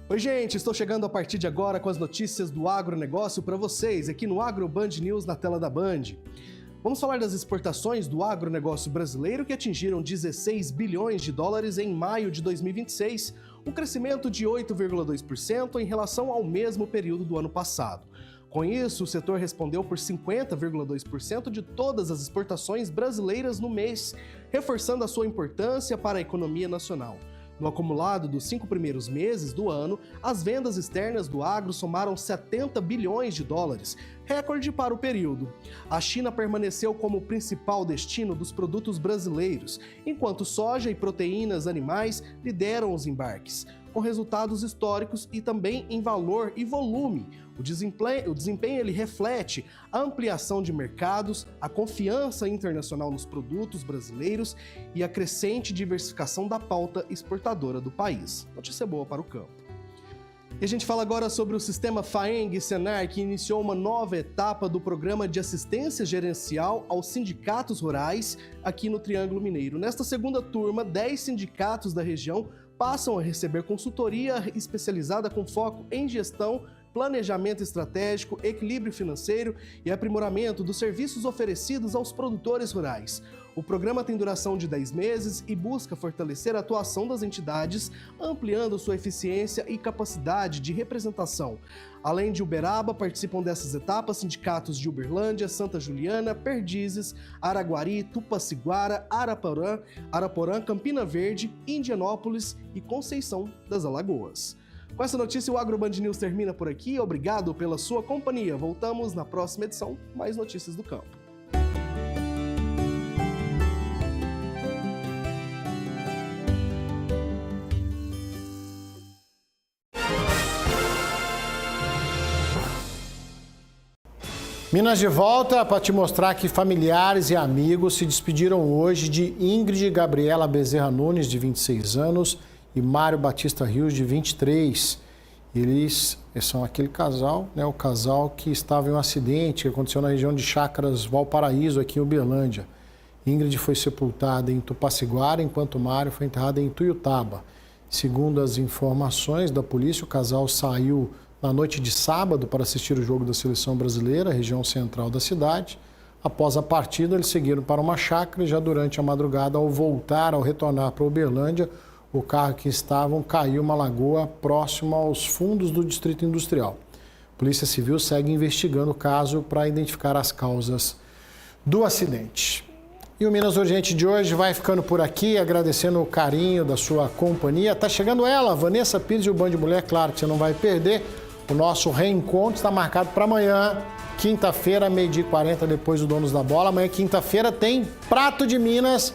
Oi, gente, estou chegando a partir de agora com as notícias do agronegócio para vocês, aqui no Agroband News, na tela da Band. Vamos falar das exportações do agronegócio brasileiro que atingiram 16 bilhões de dólares em maio de 2026, um crescimento de 8,2% em relação ao mesmo período do ano passado. Com isso, o setor respondeu por 50,2% de todas as exportações brasileiras no mês, reforçando a sua importância para a economia nacional. No acumulado dos 5 primeiros meses do ano, as vendas externas do agro somaram 70 bilhões de dólares, recorde para o período. A China permaneceu como o principal destino dos produtos brasileiros, enquanto soja e proteínas animais lideram os embarques, com resultados históricos e também em valor e volume. O desempenho ele reflete a ampliação de mercados, a confiança internacional nos produtos brasileiros e a crescente diversificação da pauta exportadora do país. Notícia boa para o campo. E a gente fala agora sobre o sistema FAENG-Senar, que iniciou uma nova etapa do programa de assistência gerencial aos sindicatos rurais aqui no Triângulo Mineiro. Nesta segunda turma, 10 sindicatos da região passam a receber consultoria especializada com foco em gestão, planejamento estratégico, equilíbrio financeiro e aprimoramento dos serviços oferecidos aos produtores rurais. O programa tem duração de 10 meses e busca fortalecer a atuação das entidades, ampliando sua eficiência e capacidade de representação. Além de Uberaba, participam dessas etapas sindicatos de Uberlândia, Santa Juliana, Perdizes, Araguari, Tupaciguara, Araporã, Campina Verde, Indianópolis e Conceição das Alagoas. Com essa notícia, o Agro Band News termina por aqui. Obrigado pela sua companhia. Voltamos na próxima edição, mais notícias do campo. Minas de volta para te mostrar que familiares e amigos se despediram hoje de Ingrid Gabriela Bezerra Nunes, de 26 anos, e Mário Batista Rios, de 23. Eles são aquele casal, né, o casal que estava em um acidente que aconteceu na região de Chácaras Valparaíso, aqui em Uberlândia. Ingrid foi sepultada em Tupaciguara, enquanto Mário foi enterrado em Tuiutaba. Segundo as informações da polícia, o casal saiu na noite de sábado para assistir o jogo da Seleção Brasileira, região central da cidade. Após a partida, eles seguiram para uma chácara e já durante a madrugada, ao retornar para Uberlândia, o carro que estavam caiu uma lagoa próxima aos fundos do Distrito Industrial. A Polícia Civil segue investigando o caso para identificar as causas do acidente. E o Minas Urgente de hoje vai ficando por aqui, agradecendo o carinho da sua companhia. Tá chegando ela, Vanessa Pires e o Band Mulher, claro que você não vai perder. O nosso reencontro está marcado para amanhã, quinta-feira, 12h40, depois do Donos da Bola. Amanhã, quinta-feira, tem Prato de Minas.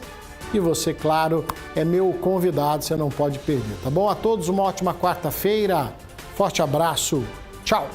E você, claro, é meu convidado, você não pode perder, tá bom? A todos uma ótima quarta-feira. Forte abraço. Tchau.